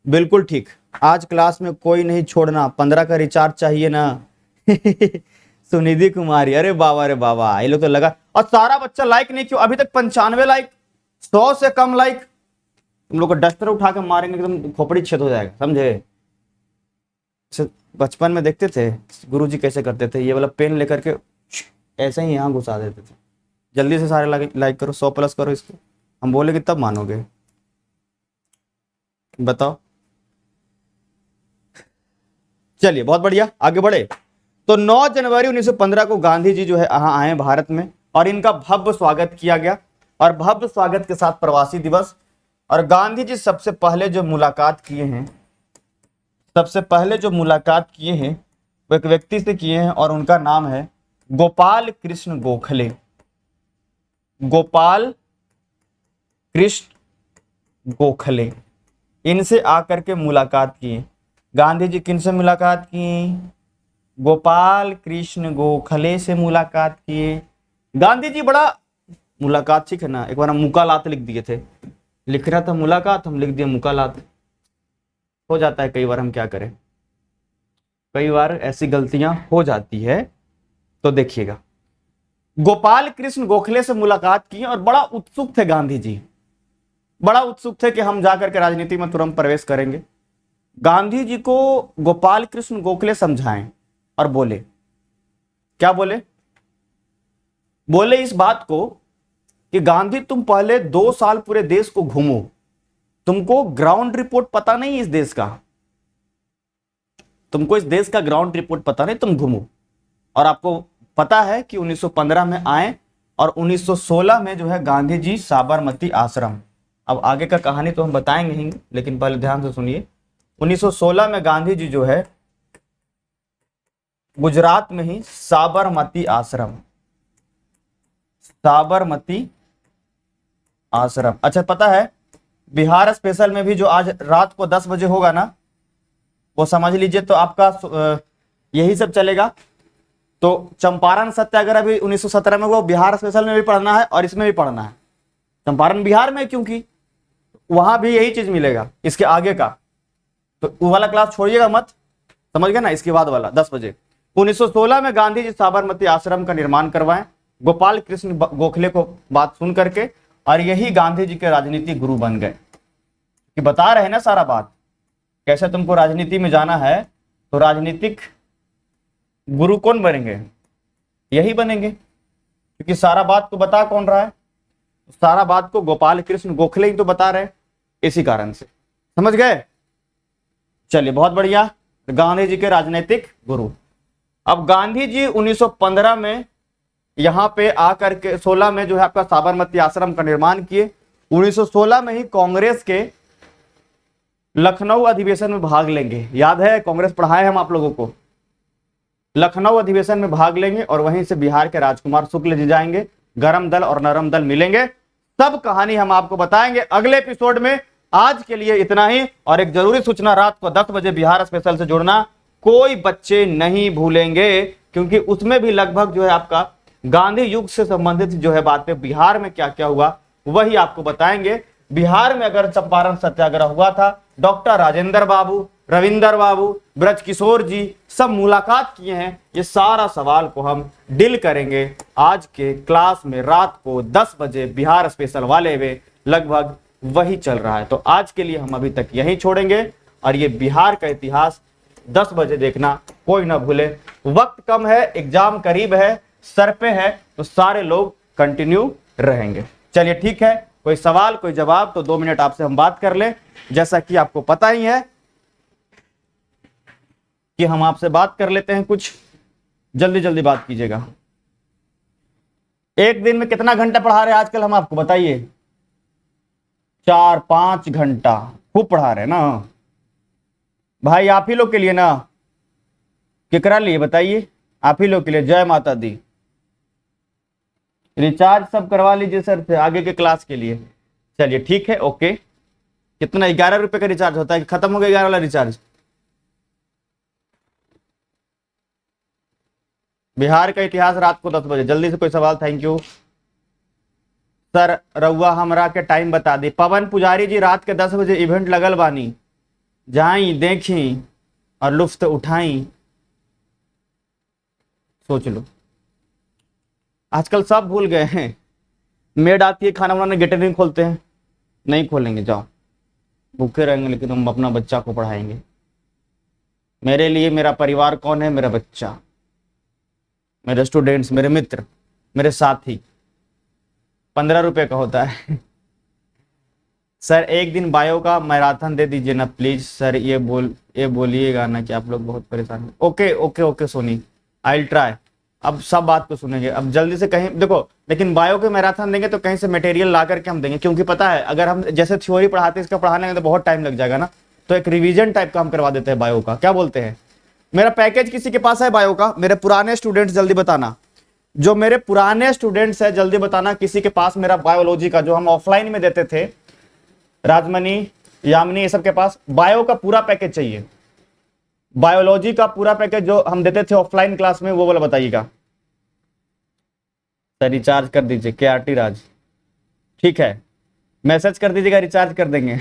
बिल्कुल ठीक। आज क्लास में कोई नहीं छोड़ना, 15 का रिचार्ज चाहिए ना। सुनिधि कुमारी, अरे बाबा रे बाबा, ये लोग तो लगा। और सारा बच्चा लाइक नहीं क्यों? अभी तक 95 लाइक, 100 से कम लाइक। तुम लोग को डस्टर उठा के मारेंगे, एकदम खोपड़ी छेद हो जाएगा, समझे? बचपन में देखते थे गुरुजी कैसे करते थे, ये वाला पेन लेकर के ऐसे ही यहाँ घुसा देते थे। जल्दी से सारे लाइक करो, 100 प्लस करो इसको, हम बोलेंगे तब मानोगे। बताओ। चलिए बहुत बढ़िया, आगे बढ़े। तो 9 जनवरी 1915 को गांधी जी जो है यहाँ आए भारत में, और इनका भव्य स्वागत किया गया, और भव्य स्वागत के साथ प्रवासी दिवस। और गांधी जी सबसे पहले जो मुलाकात किए हैं, वो एक व्यक्ति से किए हैं, और उनका नाम है गोपाल कृष्ण गोखले। गोपाल कृष्ण गोखले, इनसे आकर के मुलाकात की। गांधी जी किनसे मुलाकात की? गोपाल कृष्ण गोखले से मुलाकात किए। गांधी जी बड़ा मुलाकात ठीक है ना। एक बार हम मुकालात लिख दिए थे, लिख रहा था मुलाकात, हम लिख दिए मुकालात। हो जाता है कई बार, हम क्या करें, कई बार ऐसी गलतियां हो जाती है। तो देखिएगा, गोपाल कृष्ण गोखले से मुलाकात की, और बड़ा उत्सुक थे गांधी जी, बड़ा उत्सुक थे कि हम जाकर के राजनीति में तुरंत प्रवेश करेंगे। गांधी जी को गोपाल कृष्ण गोखले समझाएं, और बोले, क्या बोले? बोले इस बात को कि गांधी तुम पहले 2 साल पूरे देश को घूमो, तुमको ग्राउंड रिपोर्ट पता नहीं इस देश का, तुमको इस देश का ग्राउंड रिपोर्ट पता नहीं, तुम घूमो। और आपको पता है कि 1915 में आए, और 1916 में जो है गांधी जी साबरमती आश्रम। अब आगे का कहानी तो हम बताएंगे ही, लेकिन पहले ध्यान से सुनिए। 1916 में गांधी जी जो है गुजरात में ही साबरमती आश्रम, साबरमती आश्रम। अच्छा पता है, बिहार स्पेशल में भी जो आज रात को 10 बजे होगा ना, वो समझ लीजिए तो आपका यही सब चलेगा। तो चंपारण सत्याग्रह भी 1917 में, वो बिहार स्पेशल में भी पढ़ना है और इसमें भी पढ़ना है। चंपारण बिहार में, क्योंकि वहां भी यही चीज मिलेगा इसके आगे का। तो वो वाला क्लास छोड़िएगा मत, समझ गए ना, इसके बाद वाला 10 बजे। 1916 में गांधी जी साबरमती आश्रम का निर्माण करवाएं, गोपाल कृष्ण गोखले को बात सुन करके, और यही गांधी जी के राजनीतिक गुरु बन गए। कि बता रहे ना सारा बात, कैसे तुमको राजनीति में जाना है, तो राजनीतिक गुरु कौन बनेंगे? यही बनेंगे, क्योंकि सारा बात को बता कौन रहा है? सारा बात को गोपाल कृष्ण गोखले ही तो बता रहे, इसी कारण से। समझ गए? चलिए बहुत बढ़िया, गांधी जी के राजनीतिक गुरु। अब गांधी जी 1915 में यहां पे आकर के 16 में जो है आपका साबरमती आश्रम का निर्माण किए। 1916 में ही कांग्रेस के लखनऊ अधिवेशन में भाग लेंगे। याद है, कांग्रेस पढ़ाए हम आप लोगों को। लखनऊ अधिवेशन में भाग लेंगे, और वहीं से बिहार के राजकुमार शुक्ल जी जाएंगे, गरम दल और नरम दल मिलेंगे। सब कहानी हम आपको बताएंगे अगले एपिसोड में। आज के लिए इतना ही, और एक जरूरी सूचना, रात को 10 बजे बिहार स्पेशल से जुड़ना, कोई बच्चे नहीं भूलेंगे, क्योंकि उसमें भी लगभग जो है आपका गांधी युग से संबंधित जो है बातें, बिहार में क्या क्या हुआ वही आपको बताएंगे। बिहार में अगर चंपारण सत्याग्रह हुआ था, डॉक्टर राजेंद्र बाबू, रविंदर बाबू, ब्रजकिशोर जी सब मुलाकात किए हैं, ये सारा सवाल को हम डील करेंगे आज के क्लास में। रात को 10 बजे बिहार स्पेशल वाले में लगभग वही चल रहा है। तो आज के लिए हम अभी तक यहीं छोड़ेंगे, और ये बिहार का इतिहास 10 बजे देखना कोई ना भूले। वक्त कम है, एग्जाम करीब है, सर पे है, तो सारे लोग कंटिन्यू रहेंगे। चलिए ठीक है, कोई सवाल कोई जवाब तो 2 मिनट आपसे हम बात कर ले। जैसा कि आपको पता ही है कि हम आपसे बात कर लेते हैं, कुछ जल्दी जल्दी बात कीजिएगा। एक दिन में कितना घंटा पढ़ा रहे हैं आजकल हम आपको बताइए? 4-5 घंटा खूब पढ़ा रहे हैं ना भाई, आप ही लोग के लिए ना, केकरा लिए बताइए? आप ही लोग के लिए। जय माता दी। रिचार्ज सब करवा लीजिए सर से आगे के क्लास के लिए। चलिए ठीक है, ओके। कितना, 11 रुपए का रिचार्ज होता है कि खत्म हो गया 11 वाला रिचार्ज? बिहार का इतिहास रात को 10 बजे, जल्दी से कोई सवाल? Thank you sir. रउआ हमरा के टाइम बता दी। पवन पुजारी जी, रात के 10 बजे इवेंट लगल बानी, जाई देखी और लुफ्त उठाई। सोच लो, आजकल सब भूल गए हैं। मेड आती है खाना बनाने, गेटर नहीं खोलते हैं। नहीं खोलेंगे, जाओ, भूखे रहेंगे, लेकिन हम अपना बच्चा को पढ़ाएंगे। मेरे लिए मेरा परिवार कौन है? मेरा बच्चा, मेरे स्टूडेंट्स, मेरे मित्र, मेरे साथी। 15 रुपए का होता है। सर एक दिन बायो का मैराथन दे दीजिए ना प्लीज सर। ये बोलिएगा ना कि आप लोग बहुत परेशान हैं। Okay okay okay Soni, I will try. अब सब बात को सुनेंगे, अब जल्दी से कहीं देखो। लेकिन बायो के मैराथन देंगे तो कहीं से मटेरियल ला करके हम देंगे, क्योंकि पता है अगर हम जैसे थ्योरी पढ़ाते हैं, इसका पढ़ाने में तो बहुत टाइम लग जाएगा ना। तो एक रिवीजन टाइप का हम करवा देते हैं बायो का, क्या बोलते हैं? मेरा पैकेज किसी के पास है बायो का? मेरे पुराने स्टूडेंट्स जल्दी बताना, जो मेरे पुराने स्टूडेंट्स है जल्दी बताना, किसी के पास मेरा बायोलॉजी का जो हम ऑफलाइन में देते थे, राजमणि, यामिनी, ये सब के पास बायो का पूरा पैकेज चाहिए। बायोलॉजी का पूरा पैकेज जो हम देते थे ऑफलाइन क्लास में, वो वाला बताइएगा। सर रिचार्ज कर दीजिए, के आर टी राज, ठीक है, मैसेज कर दीजिएगा, रिचार्ज कर देंगे।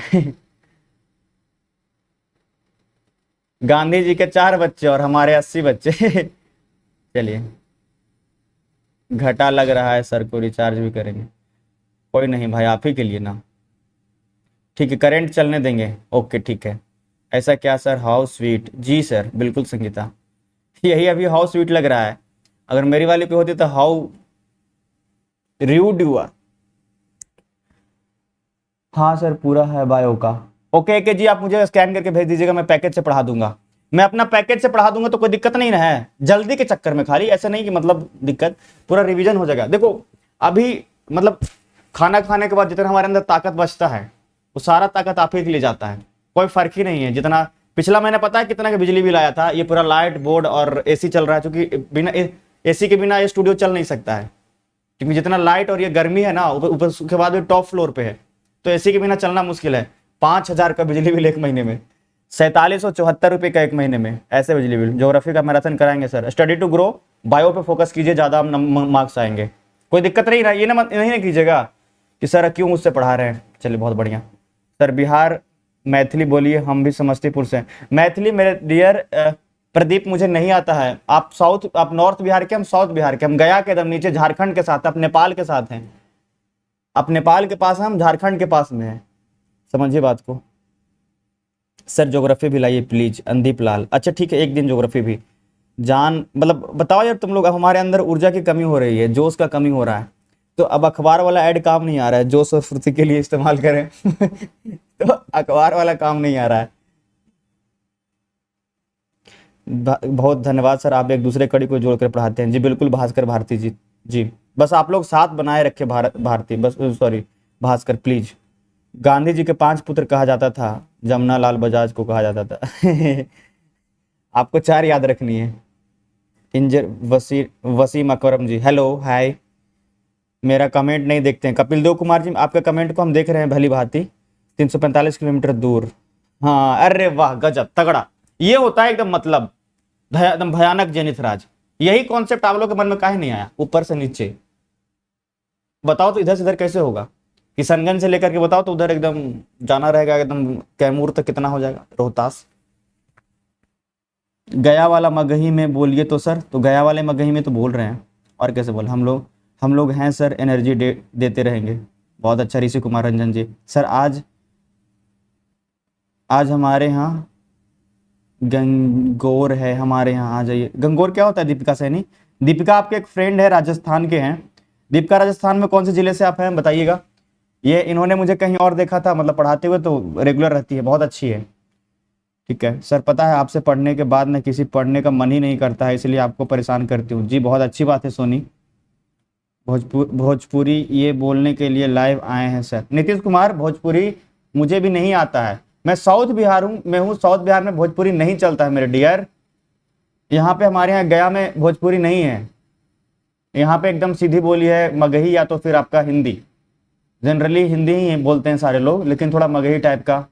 गांधी जी के 4 बच्चे और हमारे 80 बच्चे। चलिए, घटा लग रहा है सर को, रिचार्ज भी करेंगे। कोई नहीं भाई, आप ही के लिए ना। ठीक है, करंट चलने देंगे, ओके ठीक है। ऐसा क्या सर? How sweet. जी सर, बिल्कुल संगीता, यही अभी हाउ स्वीट लग रहा है। अगर मेरी वाली पे होती तो हाउ रूड यू आर। हाँ सर, पूरा है बायो का। ओके के जी, आप मुझे स्कैन करके भेज दीजिएगा, मैं पैकेज से पढ़ा दूंगा। मैं अपना पैकेज से पढ़ा दूंगा तो कोई दिक्कत नहीं ना है। जल्दी के चक्कर में खाली ऐसा नहीं कि मतलब दिक्कत, पूरा रिवीजन हो जाएगा। देखो अभी मतलब खाना खाने के बाद जितना हमारे अंदर ताकत बचता है, वो सारा ताकत आप ही के लिए जाता है। कोई फर्क ही नहीं है। जितना पिछला महीने पता है कितना का बिजली बिल आया था? ये पूरा लाइट बोर्ड और एसी चल रहा है, क्योंकि बिना एसी के बिना ये स्टूडियो चल नहीं सकता है, क्योंकि जितना लाइट और ये गर्मी है ना, ऊपर के बाद भी टॉप फ्लोर पे है, तो एसी के बिना चलना मुश्किल है। 5,000 का बिजली बिल एक महीने में, 4774 रुपये का एक महीने में, ऐसे बिजली बिल। ज्योग्राफी का मैराथन कराएंगे sir. Study to grow, bio पे फोकस कीजिए, ज़्यादा मार्क्स आएंगे, कोई दिक्कत नहीं रहा। ये ना नहीं ना कीजिएगा कि सर क्यों मुझसे पढ़ा रहे हैं। चलिए बहुत बढ़िया सर। बिहार मैथिली बोलिए, हम भी समस्तीपुर से हैं। मैथिली मेरे डियर प्रदीप मुझे नहीं आता है। आप नॉर्थ बिहार के, हम साउथ बिहार के, हम गया के एकदम नीचे झारखंड के साथ, आप नेपाल के साथ हैं। आप नेपाल के पास हैं, हम झारखंड के पास में हैं, समझिए बात को। सर ज्योग्राफी भी लाइए प्लीज, अंदीप लाल। अच्छा ठीक है, एक दिन ज्योग्राफी भी। जान मतलब बताओ यार तुम लोग, अब हमारे अंदर ऊर्जा की कमी हो रही है, जोश का कमी हो रहा है, तो अब अखबार वाला ऐड काम नहीं आ रहा है। जोश और फुर्ती के लिए इस्तेमाल करें। तो अखबार वाला काम नहीं आ रहा है। बहुत धन्यवाद सर, आप एक दूसरे कड़ी को जोड़कर पढ़ाते हैं। जी बिल्कुल भास्कर भारती जी, जी बस आप लोग साथ बनाए रखे भारती, बस सॉरी भास्कर प्लीज। गांधी जी के 5 पुत्र कहा जाता था, जमुना लाल बजाज को कहा जाता था। आपको 4 याद रखनी है। इंजर वसीम अकरम जी, हेलो हाय। मेरा कमेंट नहीं देखते हैं। कपिल देव कुमार जी, आपके कमेंट को हम देख रहे हैं भली भांति, 345 किलोमीटर दूर। हाँ अरे वाह, गजब तगड़ा। ये होता है एकदम मतलब एकदम भयानक जेनिथ राज। यही कॉन्सेप्ट आप लोग के मन में काहे नहीं आया? ऊपर से नीचे बताओ तो इधर से इधर कैसे होगा? किशनगंज से लेकर के बताओ तो उधर एकदम जाना रहेगा, एकदम कैमूर तक कितना हो जाएगा, रोहतास। गया वाला मगही में बोलिए तो सर, तो गया वाले मगही में तो बोल रहे हैं, और कैसे बोल। हम लोग हैं सर, एनर्जी देते रहेंगे। बहुत अच्छा ऋषि कुमार रंजन जी। सर आज हमारे यहाँ गंगोर है, हमारे यहाँ आ जाइए। गंगोर क्या होता है दीपिका सैनी? दीपिका आपके एक फ्रेंड है, राजस्थान के हैं। दीपिका राजस्थान में कौन से जिले से आप हैं बताइएगा? ये इन्होंने मुझे कहीं और देखा था, मतलब पढ़ाते हुए, तो रेगुलर रहती है, बहुत अच्छी है। ठीक है सर, पता है आपसे पढ़ने के बाद न किसी पढ़ने का मन ही नहीं करता है, इसलिए आपको परेशान करती हूँ। जी बहुत अच्छी बात है सोनी। भोजपुरी ये बोलने के लिए लाइव आए हैं सर। नीतीश कुमार, भोजपुरी मुझे भी नहीं आता है, मैं साउथ बिहार हूँ, मैं हूँ साउथ बिहार में, भोजपुरी नहीं चलता है मेरे डियर। यहाँ पे हमारे यहाँ गया में भोजपुरी नहीं है, यहाँ पे एकदम सीधी बोली है, मगही या तो फिर आपका हिंदी। जनरली हिंदी ही बोलते हैं सारे लोग, लेकिन थोड़ा मगही टाइप का,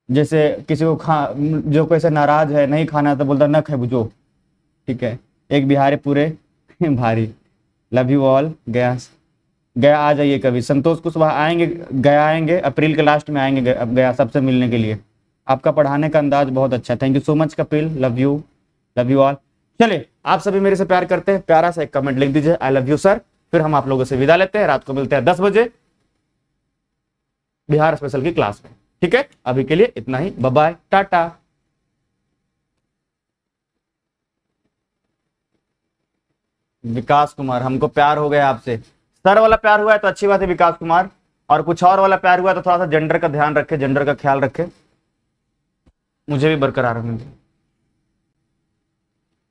जैसे किसी को जो कोई ऐसे नाराज है, नहीं खाना तो बोलता न खाए बुझो, ठीक है। एक बिहारी पूरे भारी। Love you all. गया गया आ जाइए कभी। संतोष कुशवाहा आएंगे, गया आएंगे, अप्रैल के लास्ट में आएंगे अब गया सबसे मिलने के लिए। आपका पढ़ाने का अंदाज बहुत अच्छा है, thank you so much Kapil, love you all. चलिए आप सभी मेरे से प्यार करते हैं, प्यारा सा एक कमेंट लिख दीजिए, आई लव यू सर। फिर हम आप लोगों से विदा लेते हैं, रात को मिलते हैं 10 बजे बिहार स्पेशल की क्लास में, ठीक है। अभी के लिए इतना ही, बाय बाय, टाटा। विकास कुमार, हमको प्यार हो गया आपसे। सर वाला प्यार हुआ है तो अच्छी बात है विकास कुमार, और कुछ और वाला प्यार हुआ है तो थोड़ा सा जेंडर का ध्यान रखे, जेंडर का ख्याल रखे, मुझे भी बरकरार रखना।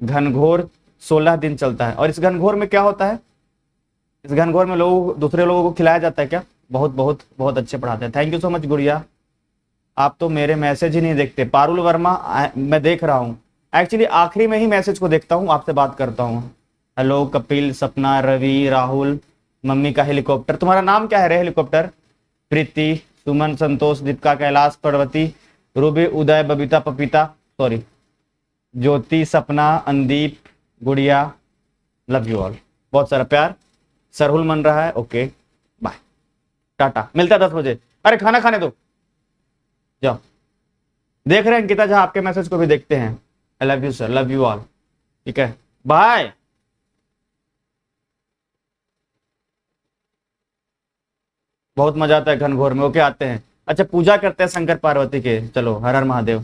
घनघोर 16 दिन चलता है, और इस घनघोर में क्या होता है? इस घनघोर में दूसरे लोगों को खिलाया जाता है क्या? बहुत बहुत बहुत अच्छे पढ़ाते हैं, थैंक यू सो मच गुड़िया। आप तो मेरे मैसेज ही नहीं देखते। पारुल वर्मा, मैं देख रहा हूँ, एक्चुअली आखिरी में ही मैसेज को देखता हूँ, आपसे बात करता हूँ। हेलो कपिल, सपना, रवि, राहुल, मम्मी का हेलीकॉप्टर, तुम्हारा नाम क्या है रे हेलीकॉप्टर? प्रीति, सुमन, संतोष, दीपिका, कैलाश, पर्वती, रूबी, उदय, बबीता, पपीता, सॉरी, ज्योति, सपना, अंदीप, गुड़िया, लव यू ऑल, बहुत सारा प्यार। सरहुल मन रहा है, ओके बाय, टाटा, मिलता है 10 बजे। अरे खाना खाने दो, जाओ। देख रहे हैं अंकिता झा, आपके मैसेज को भी देखते हैं। I love you sir, love you all, ठीक है, बाय। बहुत मजा आता है घनघोर में, ओके आते हैं। अच्छा पूजा करते हैं शंकर पार्वती के, चलो हर हर महादेव।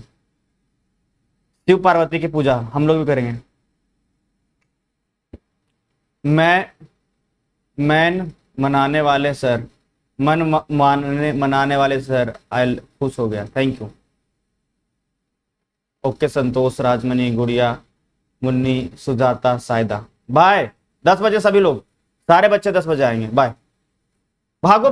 शिव पार्वती की पूजा हम लोग भी करेंगे। मैन मनाने वाले सर, मनाने वाले सर, आई खुश हो गया, थैंक यू। ओके संतोष, राजमणि, गुड़िया, मुन्नी, सुजाता, सायदा, बाय। 10 बजे सभी लोग, सारे बच्चे 10 बजे आएंगे, बाय। भागो बे।